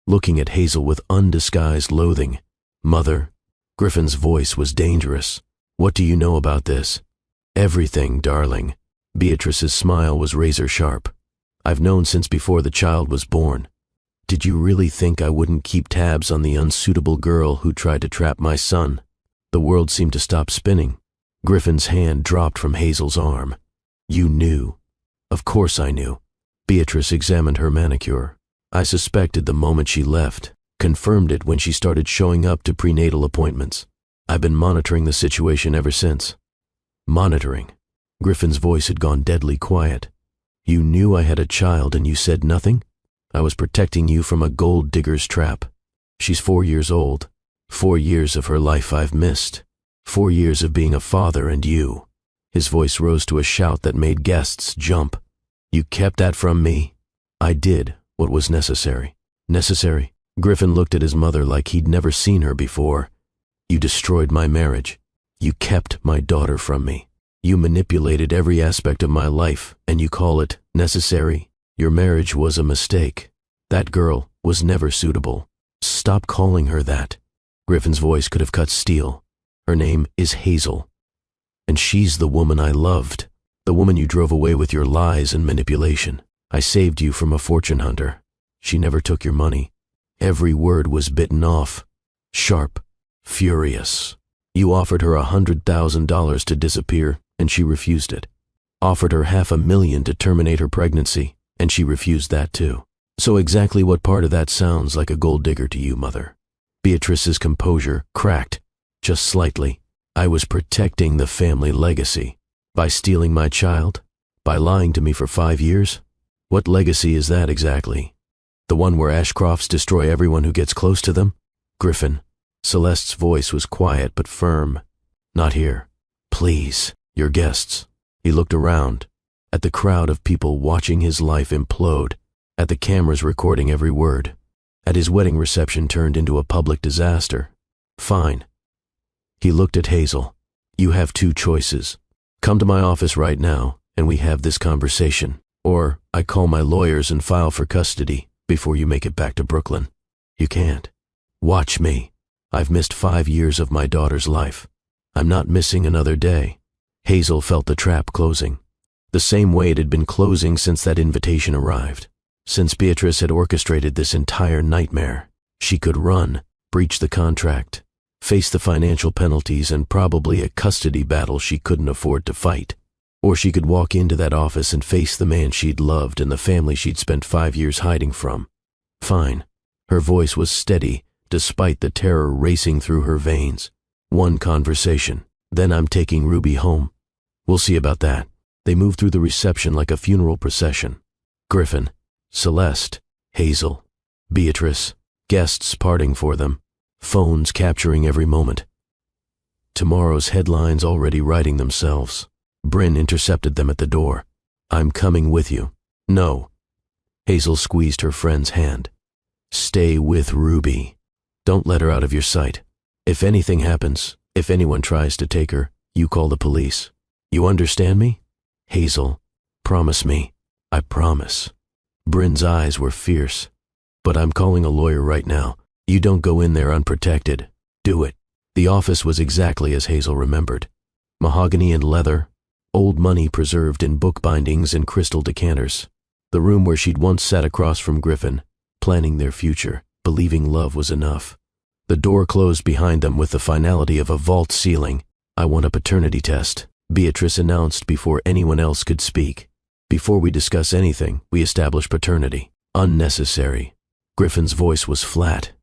looking at Hazel with undisguised loathing. Mother. Griffin's voice was dangerous. What do you know about this? Everything, darling. Beatrice's smile was razor sharp. I've known since before the child was born. Did you really think I wouldn't keep tabs on the unsuitable girl who tried to trap my son? The world seemed to stop spinning. Griffin's hand dropped from Hazel's arm. You knew. Of course I knew. Beatrice examined her manicure. I suspected the moment she left, confirmed it when she started showing up to prenatal appointments. I've been monitoring the situation ever since. Monitoring. Griffin's voice had gone deadly quiet. You knew I had a child and you said nothing? I was protecting you from a gold digger's trap. She's 4 years old. 4 years of her life I've missed. 4 years of being a father and you." His voice rose to a shout that made guests jump. "You kept that from me?" "I did what was necessary." "Necessary?" Griffin looked at his mother like he'd never seen her before. "You destroyed my marriage. You kept my daughter from me. You manipulated every aspect of my life, and you call it necessary? Your marriage was a mistake. That girl was never suitable. Stop calling her that." Griffin's voice could have cut steel. "Her name is Hazel. And she's the woman I loved. The woman you drove away with your lies and manipulation. I saved you from a fortune hunter. She never took your money. Every word was bitten off. Sharp. Furious. You offered her $100,000 to disappear, and she refused it. Offered her $500,000 to terminate her pregnancy, and she refused that too. So exactly what part of that sounds like a gold digger to you, Mother?" Beatrice's composure cracked, just slightly. "I was protecting the family legacy. By stealing my child? By lying to me for 5 years? What legacy is that exactly? The one where Ashcrofts destroy everyone who gets close to them?" "Griffin." Celeste's voice was quiet but firm. "Not here. Please, your guests." He looked around, at the crowd of people watching his life implode, at the cameras recording every word, at his wedding reception turned into a public disaster. "Fine." He looked at Hazel. "You have 2 choices. Come to my office right now, and we have this conversation. Or I call my lawyers and file for custody before you make it back to Brooklyn. You can't. Watch me. I've missed 5 years of my daughter's life. I'm not missing another day." Hazel felt the trap closing, the same way it had been closing since that invitation arrived. Since Beatrice had orchestrated this entire nightmare, she could run, breach the contract, face the financial penalties and probably a custody battle she couldn't afford to fight. Or she could walk into that office and face the man she'd loved and the family she'd spent 5 years hiding from. "Fine." Her voice was steady, despite the terror racing through her veins. "One conversation. Then I'm taking Ruby home. We'll see about that." They moved through the reception like a funeral procession. Griffin, Celeste, Hazel, Beatrice, guests parting for them, phones capturing every moment. Tomorrow's headlines already writing themselves. Bryn intercepted them at the door. "I'm coming with you." "No." Hazel squeezed her friend's hand. "Stay with Ruby. Don't let her out of your sight. If anything happens, if anyone tries to take her, you call the police. You understand me? Hazel, promise me." "I promise." Bryn's eyes were fierce. "But I'm calling a lawyer right now. You don't go in there unprotected. Do it." The office was exactly as Hazel remembered. Mahogany and leather, old money preserved in book bindings and crystal decanters. The room where she'd once sat across from Griffin, planning their future, believing love was enough. The door closed behind them with the finality of a vault ceiling. "I want a paternity test," Beatrice announced before anyone else could speak. "Before we discuss anything, we establish paternity." "Unnecessary." Griffin's voice was flat.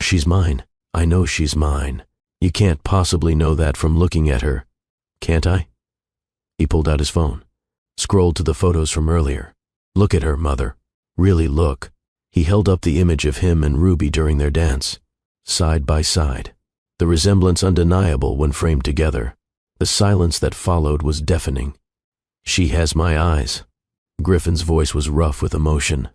"She's mine. I know she's mine. You can't possibly know that from looking at her. Can't I?" He pulled out his phone, scrolled to the photos from earlier. "Look at her, Mother. Really look." He held up the image of him and Ruby during their dance, side by side. The resemblance undeniable when framed together. The silence that followed was deafening. "She has my eyes." Griffin's voice was rough with emotion.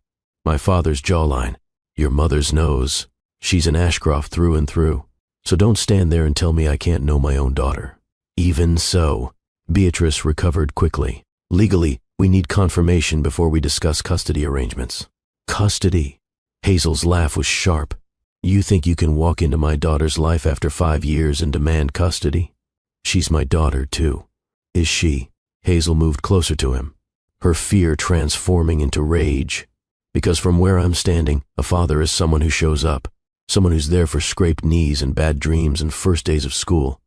"My father's jawline. Your mother's nose. She's an Ashcroft through and through. So don't stand there and tell me I can't know my own daughter." "Even so." Beatrice recovered quickly. "Legally, we need confirmation before we discuss custody arrangements." "Custody?" Hazel's laugh was sharp. "You think you can walk into my daughter's life after 5 years and demand custody? She's my daughter, too." "Is she?" Hazel moved closer to him, her fear transforming into rage. "Because from where I'm standing, a father is someone who shows up, someone who's there for scraped knees and bad dreams and first days of school.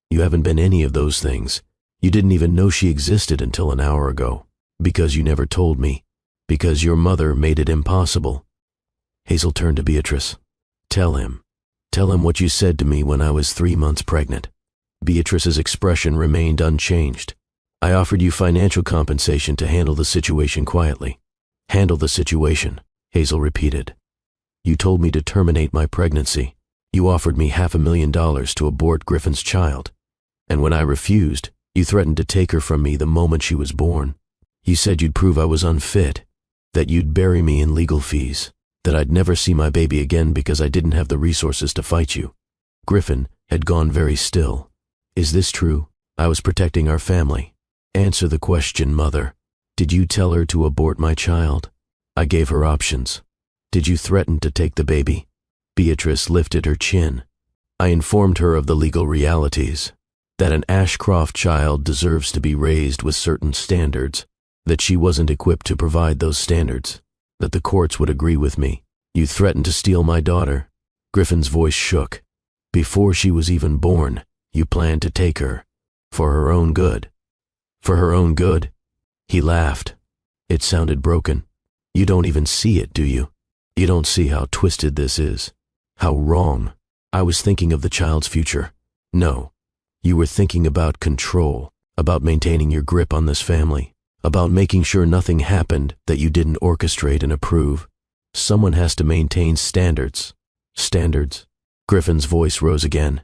You haven't been any of those things. You didn't even know she existed until an hour ago. Because you never told me. Because your mother made it impossible." Hazel turned to Beatrice. Tell him what you said to me when I was 3 months pregnant." Beatrice's expression remained unchanged. "I offered you financial compensation to handle the situation quietly." "Handle the situation." Hazel repeated. You told me to terminate my pregnancy. You offered me $500,000 to abort Griffin's child. And when I refused, you threatened to take her from me the moment she was born. You said you'd prove I was unfit, that you'd bury me in legal fees, that I'd never see my baby again because I didn't have the resources to fight you. Griffin had gone very still. Is this true? I was protecting our family. Answer the question, Mother. Did you tell her to abort my child? I gave her options. Did you threaten to take the baby? Beatrice lifted her chin. I informed her of the legal realities, that an Ashcroft child deserves to be raised with certain standards, that she wasn't equipped to provide those standards, that the courts would agree with me. You threatened to steal my daughter. Griffin's voice shook. Before she was even born, you planned to take her. For her own good. For her own good? He laughed. It sounded broken. You don't even see it, do you? You don't see how twisted this is. How wrong. I was thinking of the child's future. No. You were thinking about control, about maintaining your grip on this family, about making sure nothing happened that you didn't orchestrate and approve. Someone has to maintain standards. Standards? Griffin's voice rose again.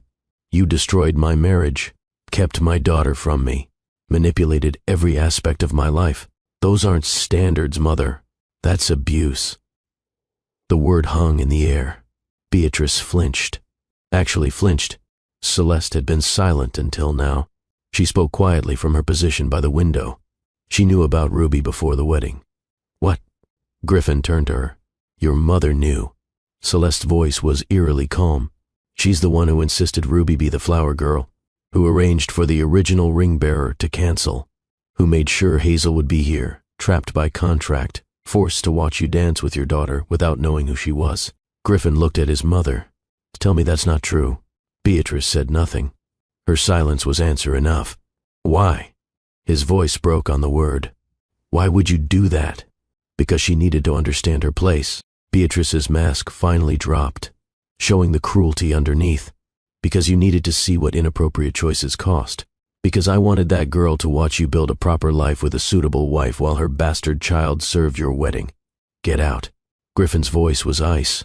You destroyed my marriage, kept my daughter from me, manipulated every aspect of my life. Those aren't standards, Mother. That's abuse. The word hung in the air. Beatrice flinched. Actually flinched. Celeste had been silent until now. She spoke quietly from her position by the window. She knew about Ruby before the wedding. What? Griffin turned to her. Your mother knew. Celeste's voice was eerily calm. She's the one who insisted Ruby be the flower girl, who arranged for the original ring bearer to cancel, who made sure Hazel would be here, trapped by contract, forced to watch you dance with your daughter without knowing who she was. Griffin looked at his mother. Tell me that's not true. Beatrice said nothing. Her silence was answer enough. Why? His voice broke on the word. Why would you do that? Because she needed to understand her place. Beatrice's mask finally dropped, showing the cruelty underneath. Because you needed to see what inappropriate choices cost. Because I wanted that girl to watch you build a proper life with a suitable wife while her bastard child served your wedding. Get out. Griffin's voice was ice.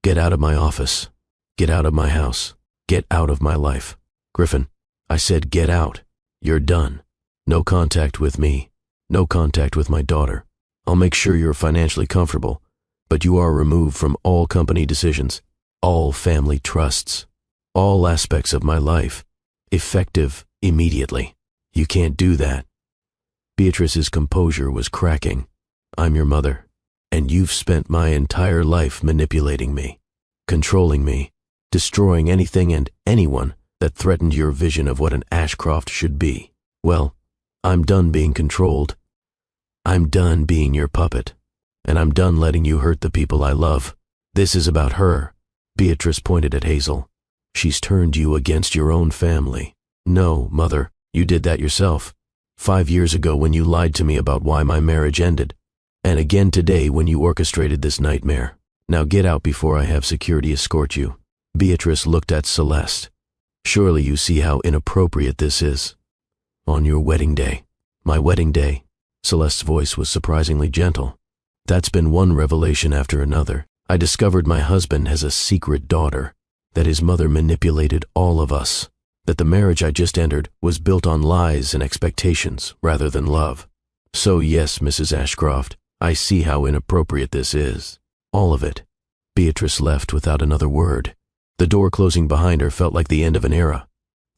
Get out of my office. Get out of my house. Get out of my life. Griffin, I said get out. You're done. No contact with me. No contact with my daughter. I'll make sure you're financially comfortable, but you are removed from all company decisions, all family trusts, all aspects of my life. Effective immediately. You can't do that. Beatrice's composure was cracking. I'm your mother, and you've spent my entire life manipulating me, controlling me, destroying anything and anyone that threatened your vision of what an Ashcroft should be. Well, I'm done being controlled. I'm done being your puppet, and I'm done letting you hurt the people I love. This is about her. Beatrice pointed at Hazel. She's turned you against your own family. No, Mother, you did that yourself. 5 years ago when you lied to me about why my marriage ended, and again today when you orchestrated this nightmare. Now get out before I have security escort you. Beatrice looked at Celeste. Surely you see how inappropriate this is. On your wedding day. My wedding day. Celeste's voice was surprisingly gentle. That's been one revelation after another. I discovered my husband has a secret daughter, that his mother manipulated all of us, that the marriage I just entered was built on lies and expectations rather than love. So yes, Mrs. Ashcroft, I see how inappropriate this is. All of it. Beatrice left without another word. The door closing behind her felt like the end of an era.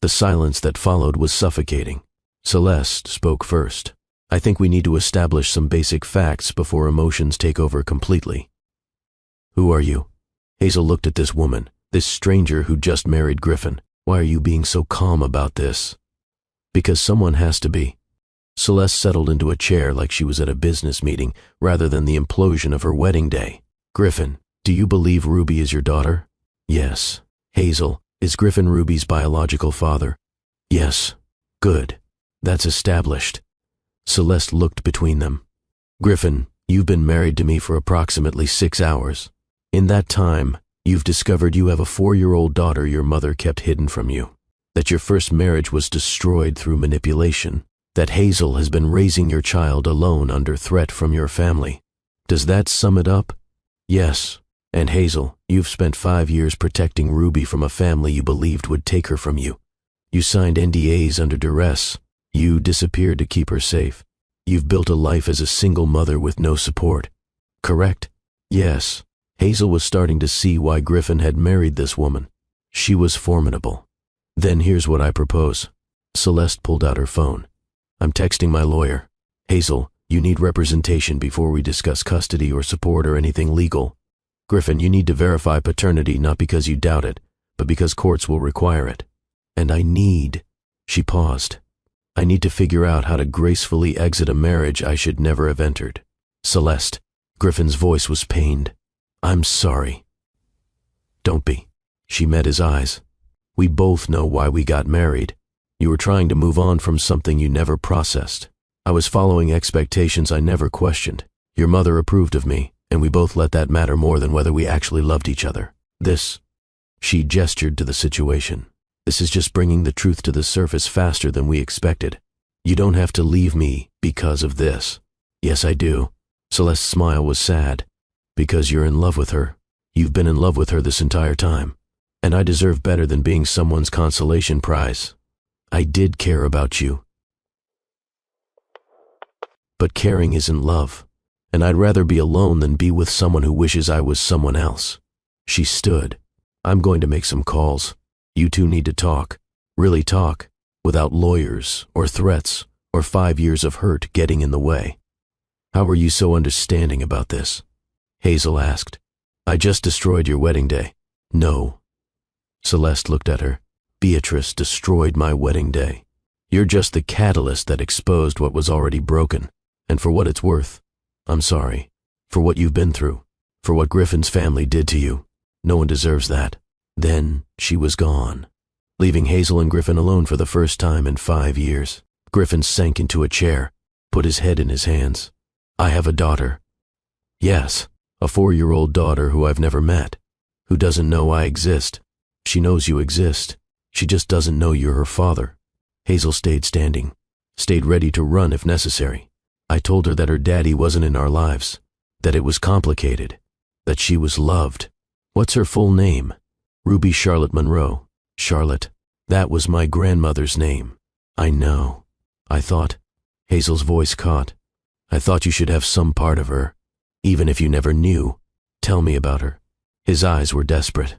The silence that followed was suffocating. Celeste spoke first. I think we need to establish some basic facts before emotions take over completely. Who are you? Hazel looked at this woman, this stranger who just married Griffin. Why are you being so calm about this? Because someone has to be. Celeste settled into a chair like she was at a business meeting rather than the implosion of her wedding day. Griffin, do you believe Ruby is your daughter? Yes. Hazel, is Griffin Ruby's biological father? Yes. Good. That's established. Celeste looked between them. Griffin, you've been married to me for approximately 6 hours. In that time, you've discovered you have a 4-year-old daughter your mother kept hidden from you, that your first marriage was destroyed through manipulation, that Hazel has been raising your child alone under threat from your family. Does that sum it up? Yes. And Hazel, you've spent 5 years protecting Ruby from a family you believed would take her from you. You signed NDAs under duress. You disappeared to keep her safe. You've built a life as a single mother with no support. Correct? Yes. Hazel was starting to see why Griffin had married this woman. She was formidable. Then here's what I propose. Celeste pulled out her phone. I'm texting my lawyer. Hazel, you need representation before we discuss custody or support or anything legal. Griffin, you need to verify paternity not because you doubt it, but because courts will require it. And she paused. I need to figure out how to gracefully exit a marriage I should never have entered. Celeste, Griffin's voice was pained. I'm sorry. Don't be. She met his eyes. We both know why we got married. You were trying to move on from something you never processed. I was following expectations I never questioned. Your mother approved of me, and we both let that matter more than whether we actually loved each other. She gestured to the situation. This is just bringing the truth to the surface faster than we expected. You don't have to leave me because of this. Yes, I do. Celeste's smile was sad. Because you're in love with her. You've been in love with her this entire time. And I deserve better than being someone's consolation prize. I did care about you. But caring isn't love. And I'd rather be alone than be with someone who wishes I was someone else. She stood. I'm going to make some calls. You two need to talk. Really talk. Without lawyers or threats or 5 years of hurt getting in the way. How are you so understanding about this? Hazel asked. I just destroyed your wedding day. No. Celeste looked at her. Beatrice destroyed my wedding day. You're just the catalyst that exposed what was already broken. And for what it's worth, I'm sorry. For what you've been through. For what Griffin's family did to you. No one deserves that. Then she was gone, leaving Hazel and Griffin alone for the first time in 5 years. Griffin sank into a chair, put his head in his hands. I have a daughter. Yes, a 4-year-old daughter who I've never met, who doesn't know I exist. She knows you exist. She just doesn't know you're her father. Hazel stayed standing, stayed ready to run if necessary. I told her that her daddy wasn't in our lives, that it was complicated, that she was loved. What's her full name? Ruby Charlotte Monroe. Charlotte. That was my grandmother's name. I know. I thought. Hazel's voice caught. I thought you should have some part of her, even if you never knew. Tell me about her. His eyes were desperate.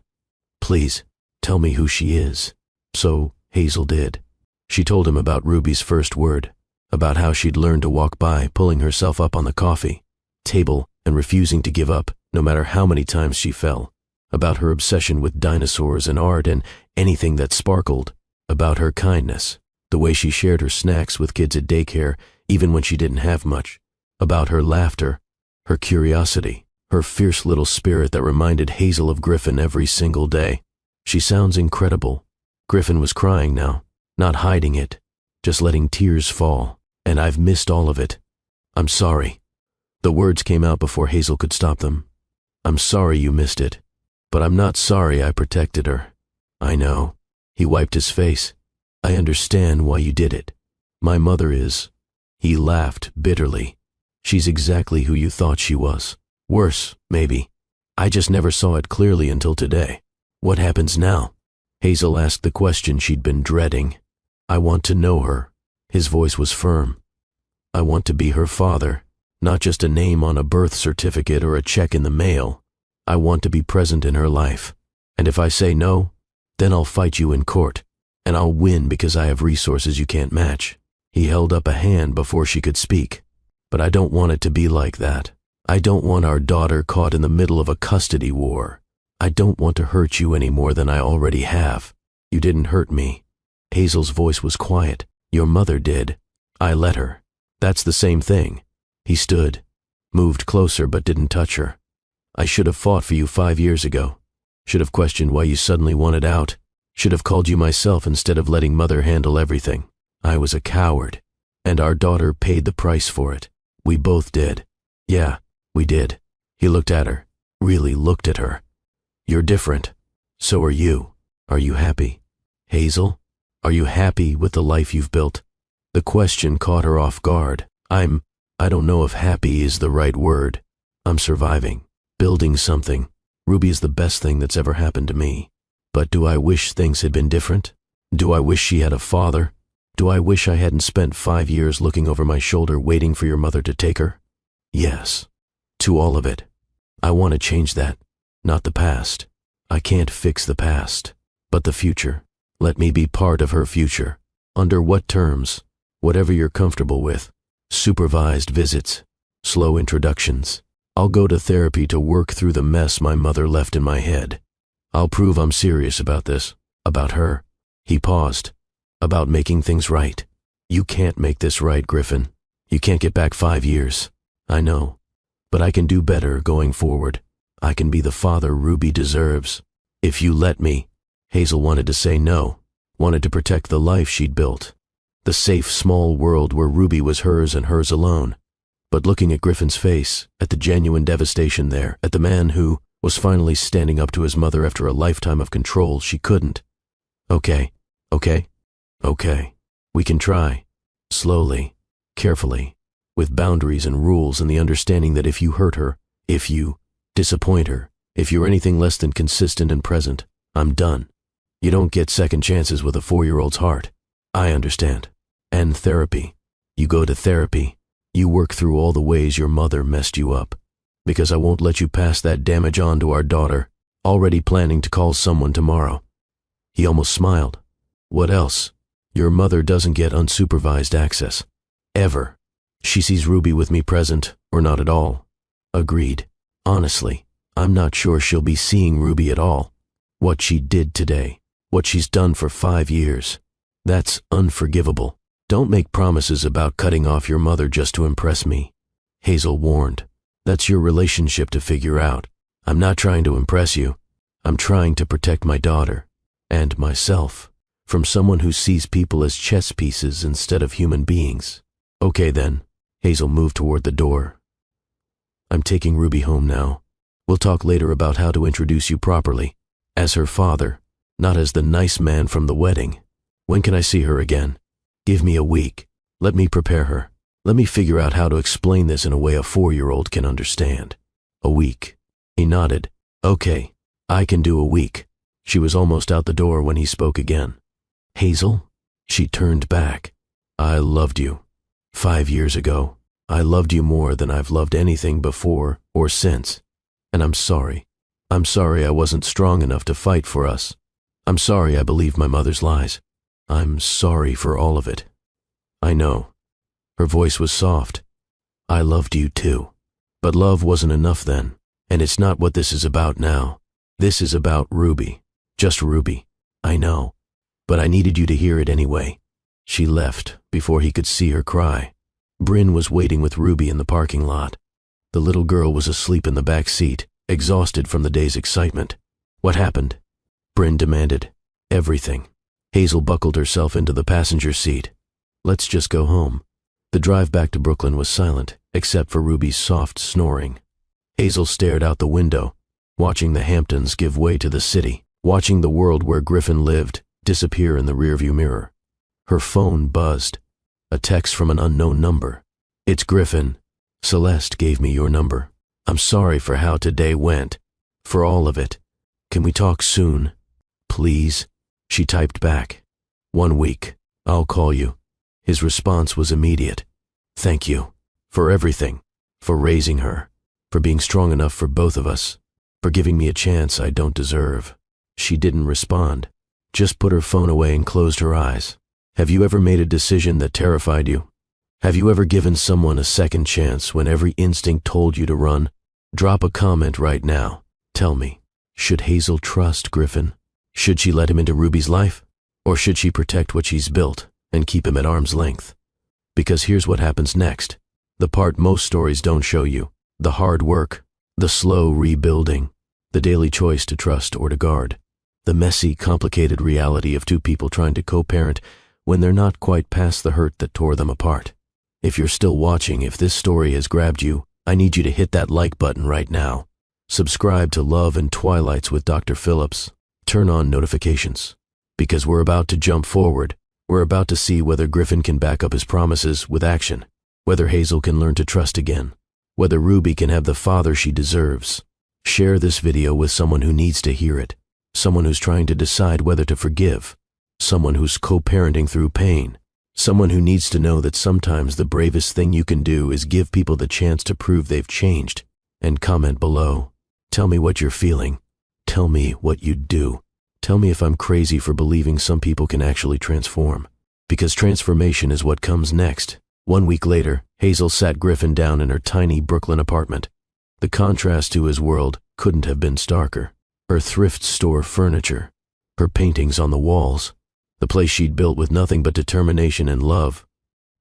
Please, tell me who she is. So Hazel did. She told him about Ruby's first word, about how she'd learned to walk by, pulling herself up on the coffee table and refusing to give up, no matter how many times she fell. About her obsession with dinosaurs and art and anything that sparkled. About her kindness, the way she shared her snacks with kids at daycare, even when she didn't have much. About her laughter, her curiosity, her fierce little spirit that reminded Hazel of Griffin every single day. She sounds incredible. Griffin was crying now, not hiding it, just letting tears fall, and I've missed all of it. I'm sorry. The words came out before Hazel could stop them. I'm sorry you missed it. But I'm not sorry I protected her. I know. He wiped his face. I understand why you did it. My mother is. He laughed bitterly. She's exactly who you thought she was. Worse, maybe. I just never saw it clearly until today. What happens now? Hazel asked the question she'd been dreading. I want to know her. His voice was firm. I want to be her father, not just a name on a birth certificate or a check in the mail. I want to be present in her life. And if I say no, then I'll fight you in court, and I'll win because I have resources you can't match. He held up a hand before she could speak. But I don't want it to be like that. I don't want our daughter caught in the middle of a custody war. I don't want to hurt you any more than I already have. You didn't hurt me. Hazel's voice was quiet. Your mother did. I let her. That's the same thing. He stood, moved closer but didn't touch her. I should have fought for you 5 years ago. Should have questioned why you suddenly wanted out. Should have called you myself instead of letting Mother handle everything. I was a coward, and our daughter paid the price for it. We both did. Yeah, we did. He looked at her, really looked at her. You're different. So are you. Are you happy? Hazel, are you happy with the life you've built? The question caught her off guard. I don't know if happy is the right word. I'm surviving. building something. Ruby is the best thing that's ever happened to me. But do I wish things had been different? Do I wish she had a father? Do I wish I hadn't spent 5 years looking over my shoulder waiting for your mother to take her? Yes. To all of it. I want to change that. Not the past. I can't fix the past. But the future. Let me be part of her future. Under what terms? Whatever you're comfortable with. Supervised visits. Slow introductions. I'll go to therapy to work through the mess my mother left in my head. I'll prove I'm serious about this. About her. He paused. About making things right. You can't make this right, Griffin. You can't get back 5 years. I know. But I can do better going forward. I can be the father Ruby deserves. If you let me. Hazel wanted to say no. Wanted to protect the life she'd built. The safe, small world where Ruby was hers and hers alone. But looking at Griffin's face, at the genuine devastation there, at the man who was finally standing up to his mother after a lifetime of control, she couldn't. Okay. We can try. Slowly, carefully, with boundaries and rules and the understanding that if you hurt her, if you disappoint her, if you're anything less than consistent and present, I'm done. You don't get second chances with a 4-year-old's heart. I understand. And therapy. You go to therapy. You work through all the ways your mother messed you up. Because I won't let you pass that damage on to our daughter, already planning to call someone tomorrow. He almost smiled. What else? Your mother doesn't get unsupervised access. Ever. She sees Ruby with me present, or not at all. Agreed. Honestly, I'm not sure she'll be seeing Ruby at all. What she did today, what she's done for 5 years, that's unforgivable. Don't make promises about cutting off your mother just to impress me. Hazel warned. That's your relationship to figure out. I'm not trying to impress you. I'm trying to protect my daughter, and myself, from someone who sees people as chess pieces instead of human beings. Okay then. Hazel moved toward the door. I'm taking Ruby home now. We'll talk later about how to introduce you properly. As her father, not as the nice man from the wedding. When can I see her again? Give me a week. Let me prepare her. Let me figure out how to explain this in a way a 4-year-old can understand. A week. He nodded. Okay, I can do a week. She was almost out the door when he spoke again. Hazel? She turned back. I loved you. 5 years ago. I loved you more than I've loved anything before or since. And I'm sorry. I'm sorry I wasn't strong enough to fight for us. I'm sorry I believed my mother's lies. I'm sorry for all of it. I know. Her voice was soft. I loved you too. But love wasn't enough then, and it's not what this is about now. This is about Ruby. Just Ruby. I know. But I needed you to hear it anyway. She left before he could see her cry. Bryn was waiting with Ruby in the parking lot. The little girl was asleep in the back seat, exhausted from the day's excitement. What happened? Bryn demanded. Everything. Hazel buckled herself into the passenger seat. Let's just go home. The drive back to Brooklyn was silent, except for Ruby's soft snoring. Hazel stared out the window, watching the Hamptons give way to the city, watching the world where Griffin lived disappear in the rearview mirror. Her phone buzzed. A text from an unknown number. It's Griffin. Celeste gave me your number. I'm sorry for how today went. For all of it. Can we talk soon? Please? She typed back. 1 week. I'll call you. His response was immediate. Thank you. For everything. For raising her. For being strong enough for both of us. For giving me a chance I don't deserve. She didn't respond. Just put her phone away and closed her eyes. Have you ever made a decision that terrified you? Have you ever given someone a second chance when every instinct told you to run? Drop a comment right now. Tell me, should Hazel trust Griffin? Should she let him into Ruby's life? Or should she protect what she's built and keep him at arm's length? Because here's what happens next. The part most stories don't show you. The hard work. The slow rebuilding. The daily choice to trust or to guard. The messy, complicated reality of two people trying to co-parent when they're not quite past the hurt that tore them apart. If you're still watching, if this story has grabbed you, I need you to hit that like button right now. Subscribe to Love and Twilights with Dr. Phillips. Turn on notifications. Because we're about to jump forward. We're about to see whether Griffin can back up his promises with action. Whether Hazel can learn to trust again. Whether Ruby can have the father she deserves. Share this video with someone who needs to hear it, someone who's trying to decide whether to forgive, someone who's co-parenting through pain, someone who needs to know that sometimes the bravest thing you can do is give people the chance to prove they've changed. And comment below. Tell me what you're feeling. Tell me what you'd do. Tell me if I'm crazy for believing some people can actually transform. Because transformation is what comes next. 1 week later, Hazel sat Griffin down in her tiny Brooklyn apartment. The contrast to his world couldn't have been starker. Her thrift store furniture, her paintings on the walls, the place she'd built with nothing but determination and love.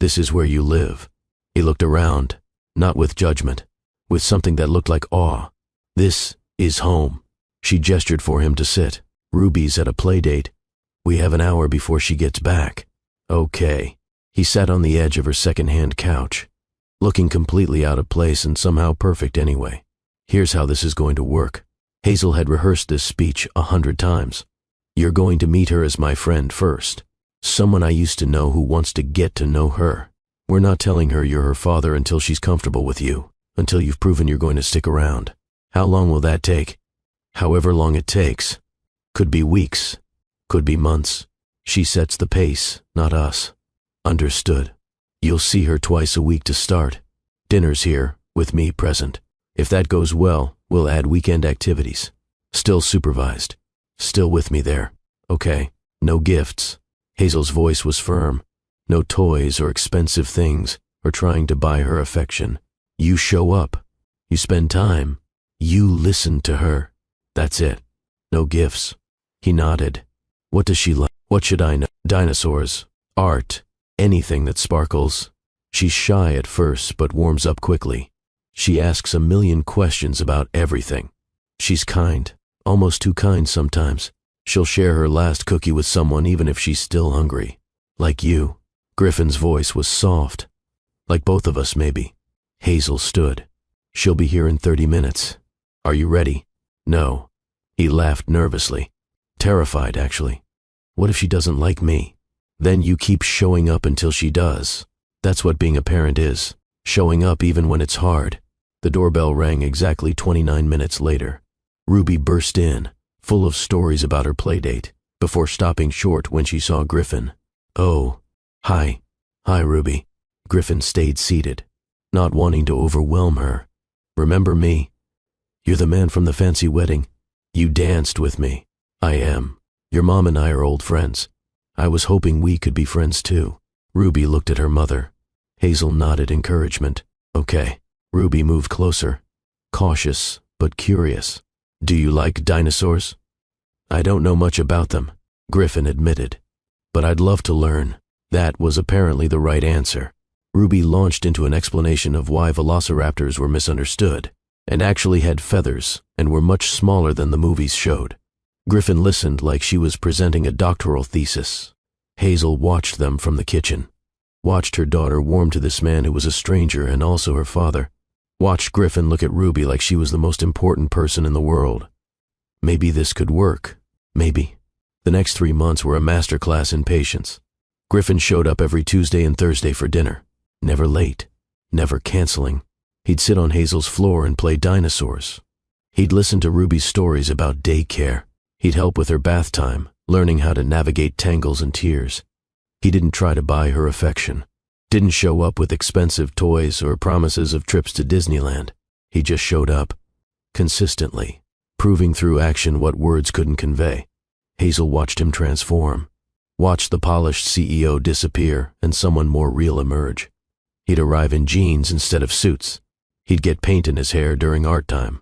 This is where you live. He looked around, not with judgment, with something that looked like awe. This is home. She gestured for him to sit. Ruby's at a play date. We have an hour before she gets back. Okay. He sat on the edge of her second-hand couch, looking completely out of place and somehow perfect anyway. Here's how this is going to work. Hazel had rehearsed this speech 100 times. You're going to meet her as my friend first. Someone I used to know who wants to get to know her. We're not telling her you're her father until she's comfortable with you, until you've proven you're going to stick around. How long will that take? However long it takes. Could be weeks. Could be months. She sets the pace, not us. Understood. You'll see her twice a week to start. Dinner's here, with me present. If that goes well, we'll add weekend activities. Still supervised. Still with me there. Okay. No gifts. Hazel's voice was firm. No toys or expensive things, or trying to buy her affection. You show up. You spend time. You listen to her. That's it. No gifts. He nodded. What does she like? What should I know? Dinosaurs. Art. Anything that sparkles. She's shy at first, but warms up quickly. She asks a million questions about everything. She's kind. Almost too kind sometimes. She'll share her last cookie with someone even if she's still hungry. Like you. Griffin's voice was soft. Like both of us, maybe. Hazel stood. She'll be here in 30 minutes. Are you ready? No. He laughed nervously. Terrified, actually. What if she doesn't like me? Then you keep showing up until she does. That's what being a parent is. Showing up even when it's hard. The doorbell rang exactly 29 minutes later. Ruby burst in, full of stories about her playdate, before stopping short when she saw Griffin. Oh, hi. Hi, Ruby. Griffin stayed seated, not wanting to overwhelm her. Remember me? You're the man from the fancy wedding. You danced with me. I am. Your mom and I are old friends. I was hoping we could be friends too. Ruby looked at her mother. Hazel nodded encouragement. Okay. Ruby moved closer, cautious but curious. Do you like dinosaurs? I don't know much about them, Griffin admitted. But I'd love to learn. That was apparently the right answer. Ruby launched into an explanation of why velociraptors were misunderstood, and actually had feathers and were much smaller than the movies showed. Griffin listened like she was presenting a doctoral thesis. Hazel watched them from the kitchen. Watched her daughter warm to this man who was a stranger and also her father. Watched Griffin look at Ruby like she was the most important person in the world. Maybe this could work. Maybe. The next 3 months were a masterclass in patience. Griffin showed up every Tuesday and Thursday for dinner. Never late. Never canceling. He'd sit on Hazel's floor and play dinosaurs. He'd listen to Ruby's stories about daycare. He'd help with her bath time, learning how to navigate tangles and tears. He didn't try to buy her affection. Didn't show up with expensive toys or promises of trips to Disneyland. He just showed up. Consistently. Proving through action what words couldn't convey. Hazel watched him transform. Watched the polished CEO disappear and someone more real emerge. He'd arrive in jeans instead of suits. He'd get paint in his hair during art time.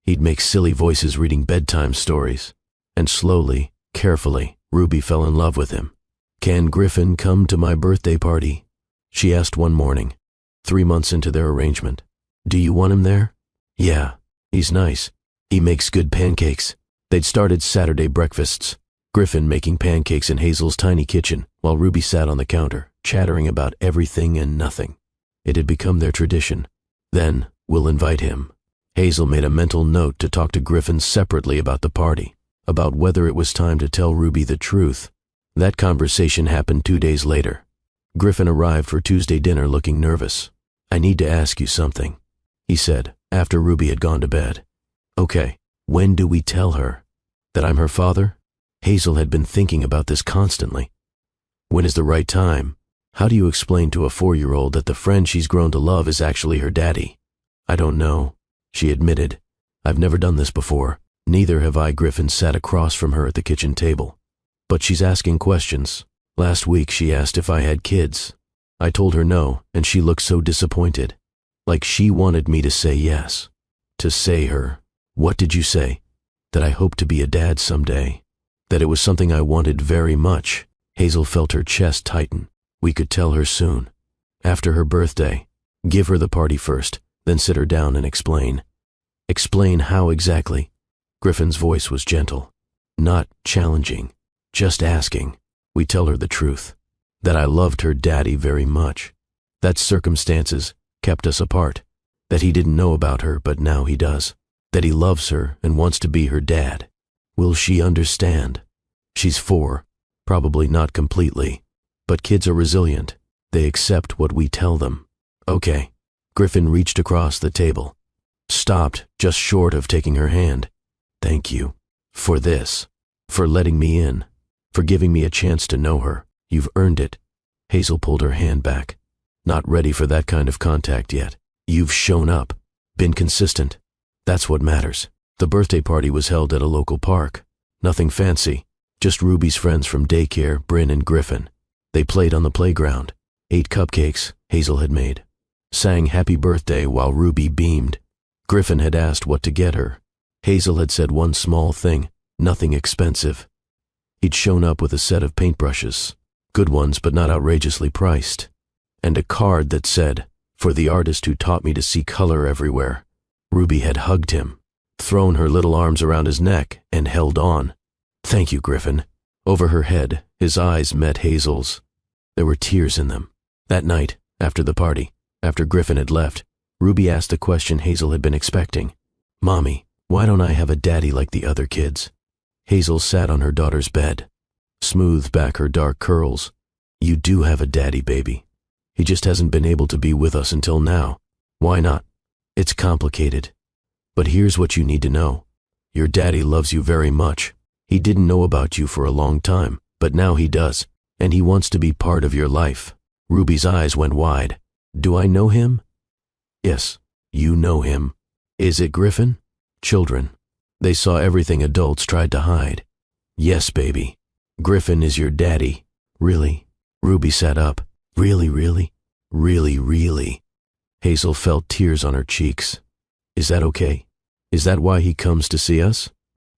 He'd make silly voices reading bedtime stories. And slowly, carefully, Ruby fell in love with him. Can Griffin come to my birthday party? She asked one morning, 3 months into their arrangement. Do you want him there? Yeah, he's nice. He makes good pancakes. They'd started Saturday breakfasts. Griffin making pancakes in Hazel's tiny kitchen, while Ruby sat on the counter, chattering about everything and nothing. It had become their tradition. Then, we'll invite him. Hazel made a mental note to talk to Griffin separately about the party, about whether it was time to tell Ruby the truth. That conversation happened 2 days later. Griffin arrived for Tuesday dinner looking nervous. I need to ask you something, he said, after Ruby had gone to bed. Okay, when do we tell her? That I'm her father? Hazel had been thinking about this constantly. When is the right time? How do you explain to a 4-year-old that the friend she's grown to love is actually her daddy? I don't know, she admitted. I've never done this before. Neither have I. Griffin sat across from her at the kitchen table. But she's asking questions. Last week she asked if I had kids. I told her no, and she looked so disappointed. Like she wanted me to say yes. To say her. What did you say? That I hoped to be a dad someday. That it was something I wanted very much. Hazel felt her chest tighten. We could tell her soon. After her birthday. Give her the party first, then sit her down and explain. Explain how exactly? Griffin's voice was gentle. Not challenging. Just asking. We tell her the truth. That I loved her daddy very much. That circumstances kept us apart. That he didn't know about her, but now he does. That he loves her and wants to be her dad. Will she understand? She's 4. Probably not completely. But kids are resilient. They accept what we tell them. Okay. Griffin reached across the table. Stopped just short of taking her hand. Thank you. For this. For letting me in. For giving me a chance to know her. You've earned it. Hazel pulled her hand back. Not ready for that kind of contact yet. You've shown up. Been consistent. That's what matters. The birthday party was held at a local park. Nothing fancy. Just Ruby's friends from daycare, Bryn and Griffin. They played on the playground. Ate cupcakes Hazel had made. Sang happy birthday while Ruby beamed. Griffin had asked what to get her. Hazel had said one small thing. Nothing expensive. He'd shown up with a set of paintbrushes. Good ones, but not outrageously priced. And a card that said, for the artist who taught me to see color everywhere. Ruby had hugged him, thrown her little arms around his neck, and held on. Thank you, Griffin. Over her head, his eyes met Hazel's. There were tears in them. That night, after the party, after Griffin had left, Ruby asked the question Hazel had been expecting. Mommy, why don't I have a daddy like the other kids? Hazel sat on her daughter's bed, smoothed back her dark curls. You do have a daddy, baby. He just hasn't been able to be with us until now. Why not? It's complicated. But here's what you need to know. Your daddy loves you very much. He didn't know about you for a long time, but now he does, and he wants to be part of your life. Ruby's eyes went wide. Do I know him? Yes, you know him. Is it Griffin? Children. They saw everything adults tried to hide. Yes, baby. Griffin is your daddy. Really? Ruby sat up. Really, really? Really, really? Hazel felt tears on her cheeks. Is that okay? Is that why he comes to see us?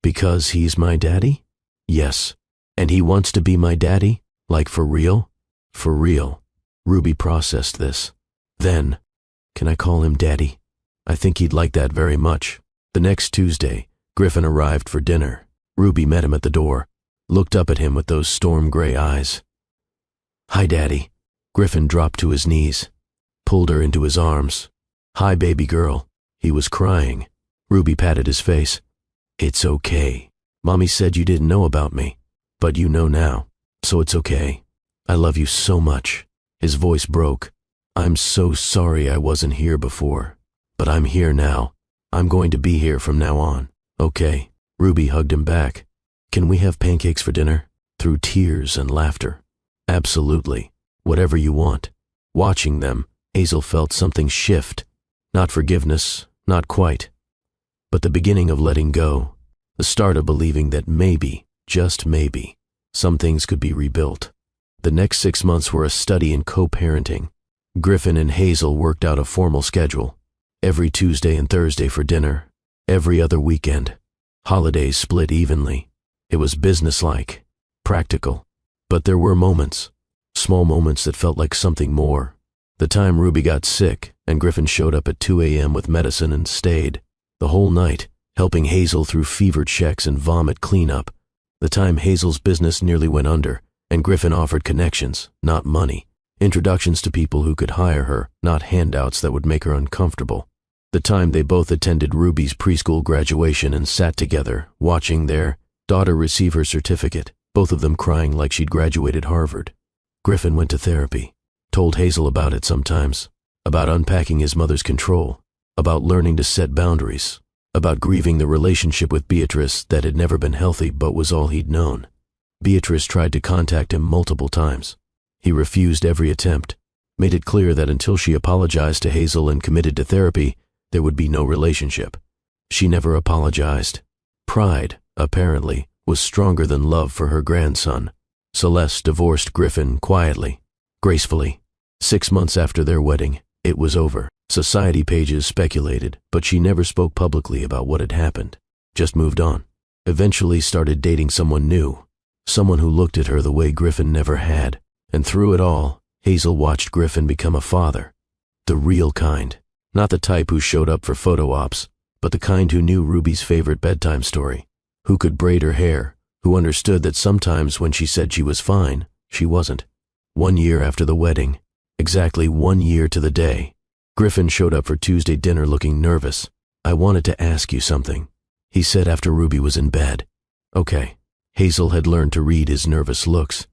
Because he's my daddy? Yes. And he wants to be my daddy? Like for real? For real. Ruby processed this. Then, can I call him Daddy? I think he'd like that very much. The next Tuesday, Griffin arrived for dinner. Ruby met him at the door, looked up at him with those storm-gray eyes. Hi, Daddy. Griffin dropped to his knees, pulled her into his arms. Hi, baby girl. He was crying. Ruby patted his face. It's okay. Mommy said you didn't know about me, but you know now, so it's okay. I love you so much. His voice broke. I'm so sorry I wasn't here before, but I'm here now. I'm going to be here from now on. Okay. Ruby hugged him back. Can we have pancakes for dinner? Through tears and laughter. Absolutely. Whatever you want. Watching them, Hazel felt something shift. Not forgiveness, not quite. But the beginning of letting go. The start of believing that maybe, just maybe, some things could be rebuilt. The next 6 months were a study in co-parenting. Griffin and Hazel worked out a formal schedule. Every Tuesday and Thursday for dinner. Every other weekend. Holidays split evenly. It was businesslike, practical. But there were moments, small moments that felt like something more. The time Ruby got sick and Griffin showed up at 2 a.m. with medicine and stayed. The whole night, helping Hazel through fever checks and vomit cleanup. The time Hazel's business nearly went under and Griffin offered connections, not money. Introductions to people who could hire her, not handouts that would make her uncomfortable. The time they both attended Ruby's preschool graduation and sat together, watching their daughter receive her certificate, both of them crying like she'd graduated Harvard. Griffin went to therapy, told Hazel about it sometimes, about unpacking his mother's control, about learning to set boundaries, about grieving the relationship with Beatrice that had never been healthy but was all he'd known. Beatrice tried to contact him multiple times. He refused every attempt, made it clear that until she apologized to Hazel and committed to therapy, there would be no relationship. She never apologized. Pride, apparently, was stronger than love for her grandson. Celeste divorced Griffin quietly, gracefully. 6 months after their wedding, it was over. Society pages speculated, but she never spoke publicly about what had happened. Just moved on. Eventually started dating someone new, someone who looked at her the way Griffin never had. And through it all, Hazel watched Griffin become a father. The real kind. Not the type who showed up for photo ops, but the kind who knew Ruby's favorite bedtime story, who could braid her hair, who understood that sometimes when she said she was fine, she wasn't. 1 year after the wedding, exactly 1 year to the day, Griffin showed up for Tuesday dinner looking nervous. "I wanted to ask you something," he said after Ruby was in bed. "Okay." Hazel had learned to read his nervous looks.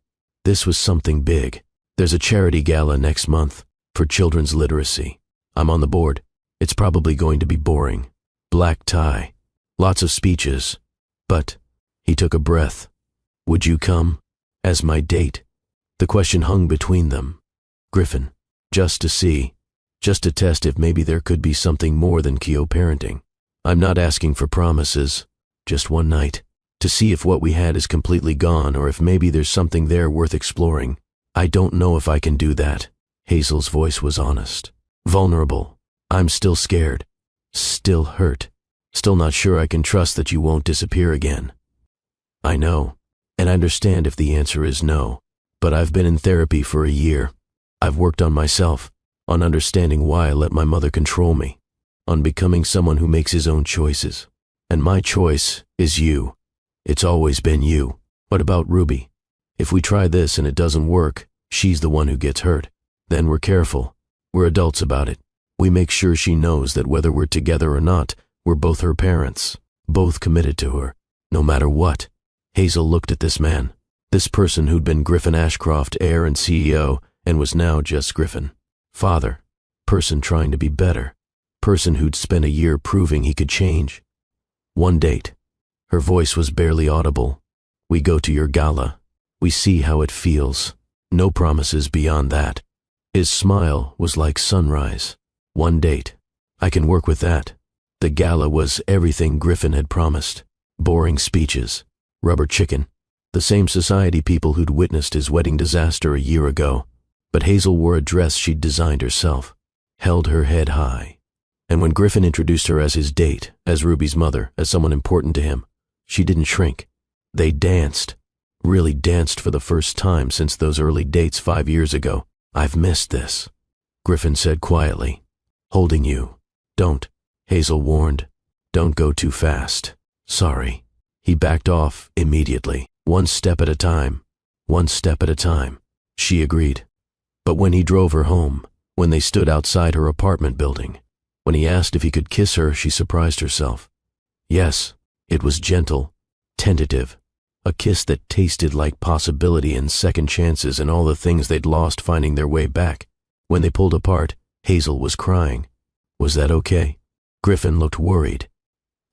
"This was something big. There's a charity gala next month for children's literacy. I'm on the board. It's probably going to be boring. Black tie. Lots of speeches. But," he took a breath, "would you come as my date?" The question hung between them. Griffin. Just to see. Just to test if maybe there could be something more than co-parenting. "I'm not asking for promises. Just one night. To see if what we had is completely gone or if maybe there's something there worth exploring. I don't know if I can do that." Hazel's voice was honest. Vulnerable. "I'm still scared. Still hurt. Still not sure I can trust that you won't disappear again." "I know. And I understand if the answer is no. But I've been in therapy for a year. I've worked on myself, on understanding why I let my mother control me, on becoming someone who makes his own choices. And my choice is you. It's always been you. What about Ruby? If we try this and it doesn't work, she's the one who gets hurt. Then we're careful. We're adults about it. We make sure she knows that whether we're together or not, we're both her parents, both committed to her, no matter what." Hazel looked at this man, this person who'd been Griffin Ashcroft, heir and CEO, and was now just Griffin. Father. Person trying to be better. Person who'd spent a year proving he could change. "One date." Her voice was barely audible. "We go to your gala. We see how it feels. No promises beyond that." His smile was like sunrise. "One date. I can work with that." The gala was everything Griffin had promised. Boring speeches. Rubber chicken. The same society people who'd witnessed his wedding disaster a year ago. But Hazel wore a dress she'd designed herself. Held her head high. And when Griffin introduced her as his date, as Ruby's mother, as someone important to him, she didn't shrink. They danced. Really danced for the first time since those early dates 5 years ago. "I've missed this," Griffin said quietly. "Holding you. Don't," Hazel warned. "Don't go too fast. Sorry." He backed off immediately. "One step at a time. One step at a time," she agreed. But when he drove her home, when they stood outside her apartment building, when he asked if he could kiss her, she surprised herself. Yes, it was gentle, tentative, a kiss that tasted like possibility and second chances and all the things they'd lost finding their way back. When they pulled apart, Hazel was crying. Was that okay? Griffin looked worried.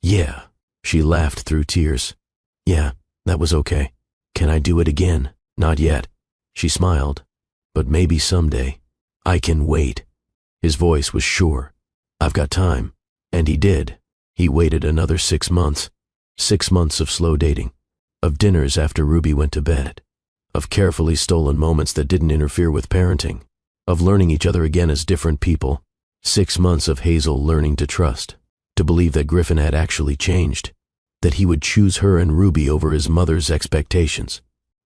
"Yeah," she laughed through tears. "Yeah, that was okay. Can I do it again?" "Not yet." She smiled. "But maybe someday. I can wait." His voice was sure. "I've got time." And he did. He waited another 6 months. 6 months of slow dating. Of dinners after Ruby went to bed. Of carefully stolen moments that didn't interfere with parenting. Of learning each other again as different people. 6 months of Hazel learning to trust. To believe that Griffin had actually changed. That he would choose her and Ruby over his mother's expectations.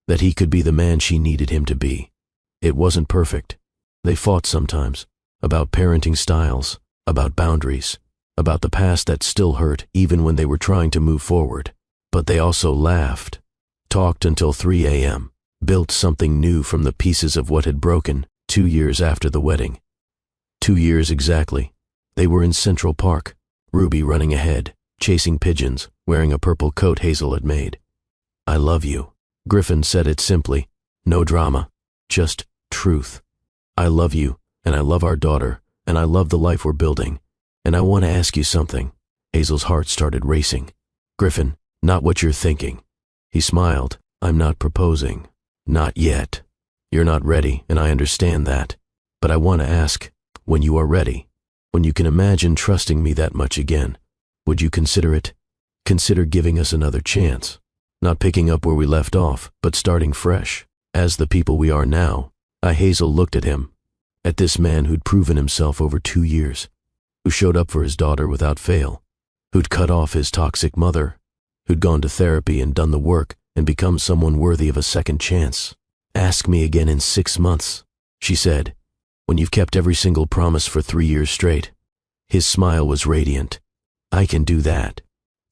That he could be the man she needed him to be. It wasn't perfect. They fought sometimes. About parenting styles. About boundaries. About the past that still hurt even when they were trying to move forward. But they also laughed. Talked until 3 a.m. Built something new from the pieces of what had broken 2 years after the wedding. 2 years exactly. They were in Central Park. Ruby running ahead, chasing pigeons, wearing a purple coat Hazel had made. "I love you." Griffin said it simply. No drama. Just truth. "I love you, and I love our daughter, and I love the life we're building. And I want to ask you something. Hazel's heart started racing. Griffin, not what you're thinking. He smiled. I'm not proposing. Not yet. You're not ready, and I understand that. But I want to ask, when you are ready, when you can imagine trusting me that much again, would you consider it? Consider giving us another chance. Not picking up where we left off, but starting fresh, as the people we are now. Hazel looked at him, at this man who'd proven himself over 2 years, who showed up for his daughter without fail, who'd cut off his toxic mother, who'd gone to therapy and done the work and become someone worthy of a second chance. Ask me again in 6 months, she said, when you've kept every single promise for 3 years straight. His smile was radiant. I can do that.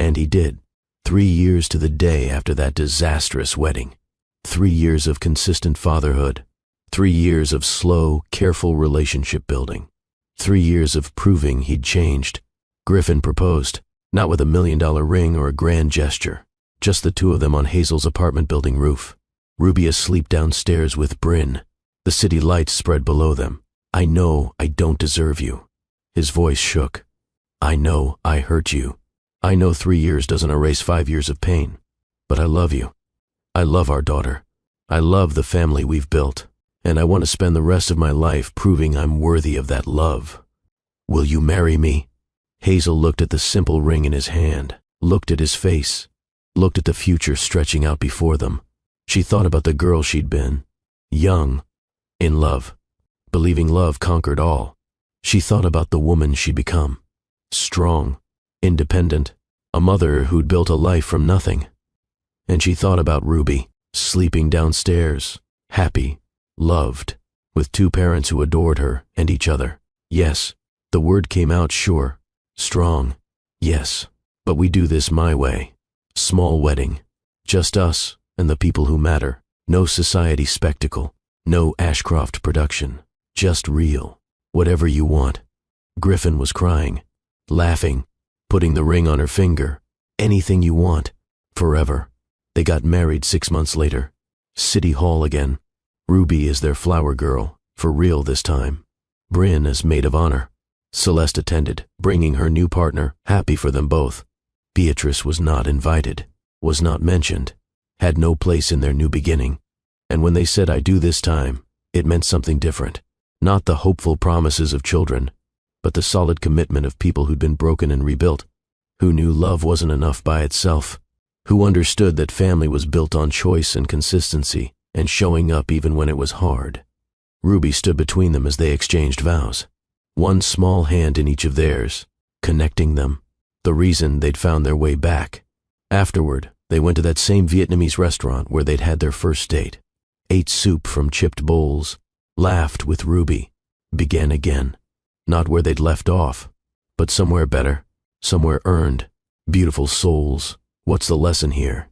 And he did. 3 years to the day after that disastrous wedding. 3 years of consistent fatherhood. 3 years of slow, careful relationship building. 3 years of proving he'd changed. Griffin proposed, not with $1 million ring or a grand gesture, just the two of them on Hazel's apartment building roof. Ruby asleep downstairs with Bryn. The city lights spread below them. I know I don't deserve you. His voice shook. I know I hurt you. I know 3 years doesn't erase 5 years of pain. But I love you. I love our daughter. I love the family we've built. And I want to spend the rest of my life proving I'm worthy of that love. Will you marry me? Hazel looked at the simple ring in his hand, looked at his face, looked at the future stretching out before them. She thought about the girl she'd been, young, in love, believing love conquered all. She thought about the woman she'd become, strong, independent, a mother who'd built a life from nothing. And she thought about Ruby, sleeping downstairs, happy, loved, with 2 parents who adored her and each other. Yes, the word came out sure, strong, yes, but we do this my way. Small wedding, just us and the people who matter. No society spectacle, no Ashcroft production, just real, whatever you want. Griffin was crying, laughing, putting the ring on her finger. Anything you want, forever. They got married 6 months later. City Hall again. Ruby is their flower girl, for real this time. Bryn as maid of honor. Celeste attended, bringing her new partner, happy for them both. Beatrice was not invited, was not mentioned, had no place in their new beginning. And when they said I do this time, it meant something different. Not the hopeful promises of children, but the solid commitment of people who'd been broken and rebuilt, who knew love wasn't enough by itself, who understood that family was built on choice and consistency, and showing up even when it was hard. Ruby stood between them as they exchanged vows. One small hand in each of theirs, connecting them, the reason they'd found their way back. Afterward, they went to that same Vietnamese restaurant where they'd had their first date, ate soup from chipped bowls, laughed with Ruby, began again. Not where they'd left off, but somewhere better, somewhere earned. Beautiful souls, what's the lesson here?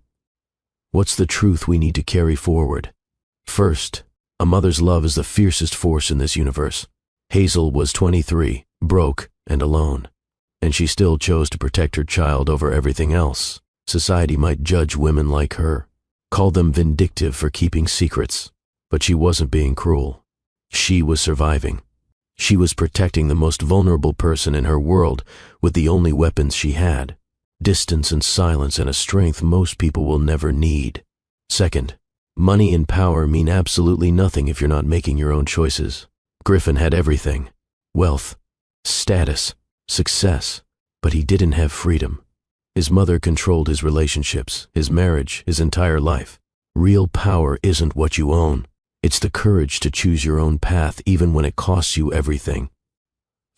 What's the truth we need to carry forward? First, a mother's love is the fiercest force in this universe. Hazel was 23, broke and alone, and she still chose to protect her child over everything else. Society might judge women like her, call them vindictive for keeping secrets, but she wasn't being cruel. She was surviving. She was protecting the most vulnerable person in her world with the only weapons she had. Distance and silence and a strength most people will never need. Second, money and power mean absolutely nothing if you're not making your own choices. Griffin had everything. Wealth, status, success, but he didn't have freedom. His mother controlled his relationships, his marriage, his entire life. Real power isn't what you own. It's the courage to choose your own path even when it costs you everything.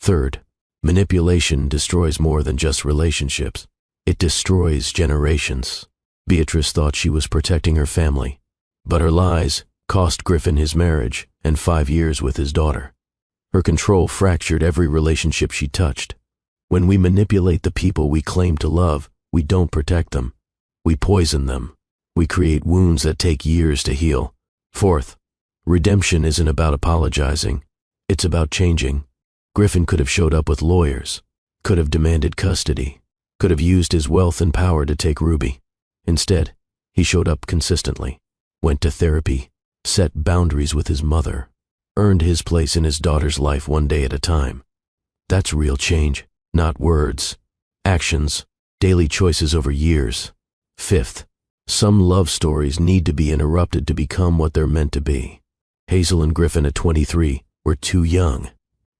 Third, manipulation destroys more than just relationships. It destroys generations. Beatrice thought she was protecting her family, but her lies cost Griffin his marriage and 5 years with his daughter. Her control fractured every relationship she touched. When we manipulate the people we claim to love, we don't protect them. We poison them. We create wounds that take years to heal. Fourth, redemption isn't about apologizing. It's about changing. Griffin could have showed up with lawyers, could have demanded custody, could have used his wealth and power to take Ruby. Instead, he showed up consistently, went to therapy, set boundaries with his mother, earned his place in his daughter's life one day at a time. That's real change, not words. Actions, daily choices over years. Fifth, some love stories need to be interrupted to become what they're meant to be. Hazel and Griffin at 23 were too young,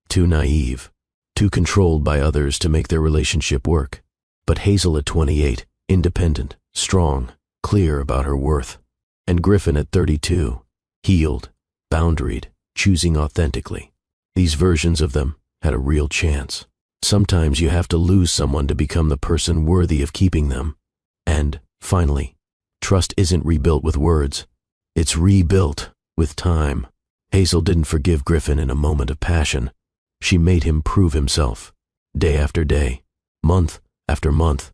too naive, too controlled by others to make their relationship work. But Hazel at 28, independent, strong, clear about her worth. And Griffin at 32, healed, boundaried, choosing authentically. These versions of them had a real chance. Sometimes you have to lose someone to become the person worthy of keeping them. And, finally, trust isn't rebuilt with words. It's rebuilt with time. Hazel didn't forgive Griffin in a moment of passion. She made him prove himself, day after day, month after month,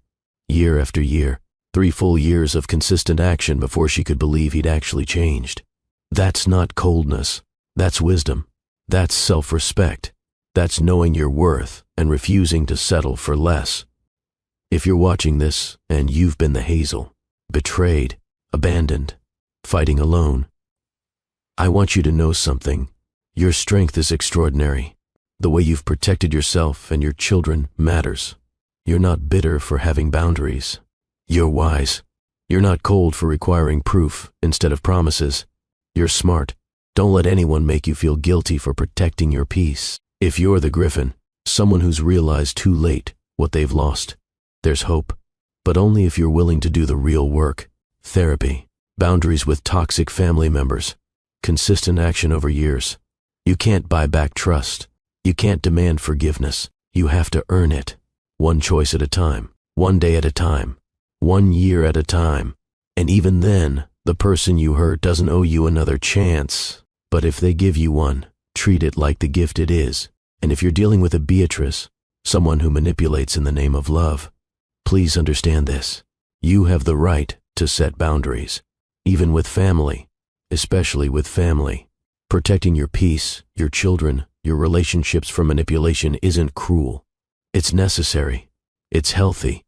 year after year, 3 full years of consistent action before she could believe he'd actually changed. That's not coldness. That's wisdom. That's self-respect. That's knowing your worth and refusing to settle for less. If you're watching this and you've been the Hazel, betrayed, abandoned, fighting alone, I want you to know something. Your strength is extraordinary. The way you've protected yourself and your children matters. You're not bitter for having boundaries. You're wise. You're not cold for requiring proof instead of promises. You're smart. Don't let anyone make you feel guilty for protecting your peace. If you're the Griffin, someone who's realized too late what they've lost, there's hope. But only if you're willing to do the real work. Therapy, boundaries with toxic family members, consistent action over years. You can't buy back trust. You can't demand forgiveness. You have to earn it. One choice at a time, one day at a time, 1 year at a time. And even then, the person you hurt doesn't owe you another chance. But if they give you one, treat it like the gift it is. And if you're dealing with a Beatrice, someone who manipulates in the name of love, please understand this. You have the right to set boundaries, even with family, especially with family. Protecting your peace, your children, your relationships from manipulation isn't cruel. It's necessary. It's healthy.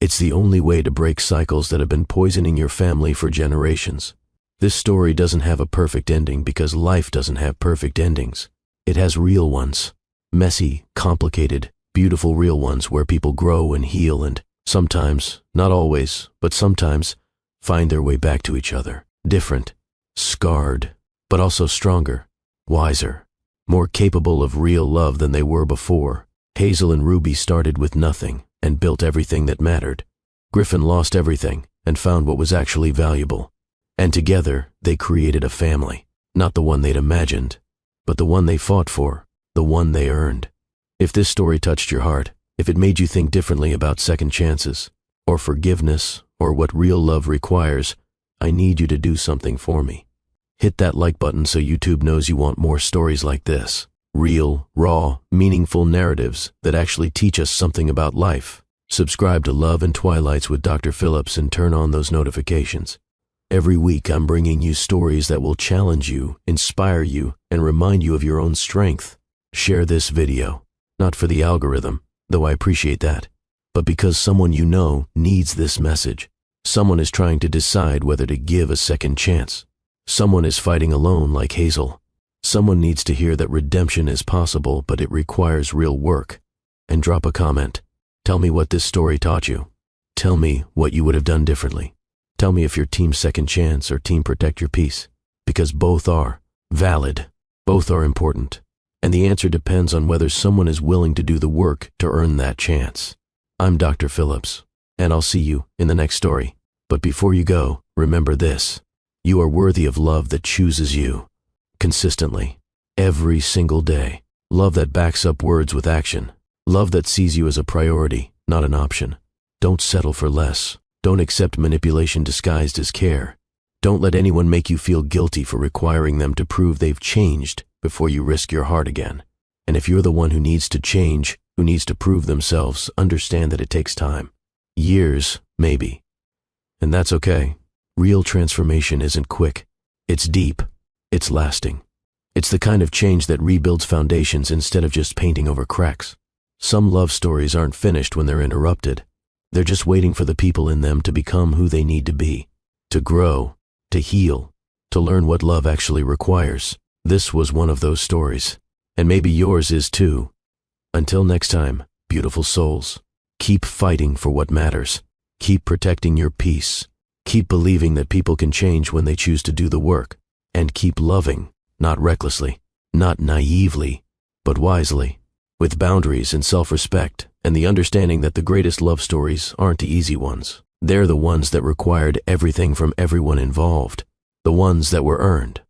It's the only way to break cycles that have been poisoning your family for generations. This story doesn't have a perfect ending because life doesn't have perfect endings. It has real ones. Messy, complicated, beautiful real ones where people grow and heal and sometimes, not always, but sometimes, find their way back to each other. Different, scarred, but also stronger, wiser, more capable of real love than they were before. Hazel and Ruby started with nothing and built everything that mattered. Griffin lost everything and found what was actually valuable. And together, they created a family. Not the one they'd imagined, but the one they fought for, the one they earned. If this story touched your heart, if it made you think differently about second chances, or forgiveness, or what real love requires, I need you to do something for me. Hit that like button so YouTube knows you want more stories like this. Real, raw, meaningful narratives that actually teach us something about life. Subscribe to Love and Twilights with Dr. Phillips and turn on those notifications. Every week I'm bringing you stories that will challenge you, inspire you, and remind you of your own strength. Share this video, not for the algorithm, though I appreciate that, but because someone you know needs this message. Someone is trying to decide whether to give a second chance. Someone is fighting alone like Hazel. Someone needs to hear that redemption is possible, but it requires real work. And drop a comment. Tell me what this story taught you. Tell me what you would have done differently. Tell me if you're team second chance or team protect your peace. Because both are valid. Both are important. And the answer depends on whether someone is willing to do the work to earn that chance. I'm Dr. Phillips, and I'll see you in the next story. But before you go, remember this. You are worthy of love that chooses you. Consistently. Every single day. Love that backs up words with action. Love that sees you as a priority, not an option. Don't settle for less. Don't accept manipulation disguised as care. Don't let anyone make you feel guilty for requiring them to prove they've changed before you risk your heart again. And if you're the one who needs to change, who needs to prove themselves, understand that it takes time. Years, maybe. And that's okay. Real transformation isn't quick. It's deep. It's lasting. It's the kind of change that rebuilds foundations instead of just painting over cracks. Some love stories aren't finished when they're interrupted. They're just waiting for the people in them to become who they need to be, to grow, to heal, to learn what love actually requires. This was one of those stories, and maybe yours is too. Until next time, beautiful souls, Keep fighting for what matters. Keep protecting your peace. Keep believing that people can change when they choose to do the work. And keep loving, not recklessly, not naively, but wisely, with boundaries and self-respect, and the understanding that the greatest love stories aren't the easy ones. They're the ones that required everything from everyone involved, the ones that were earned,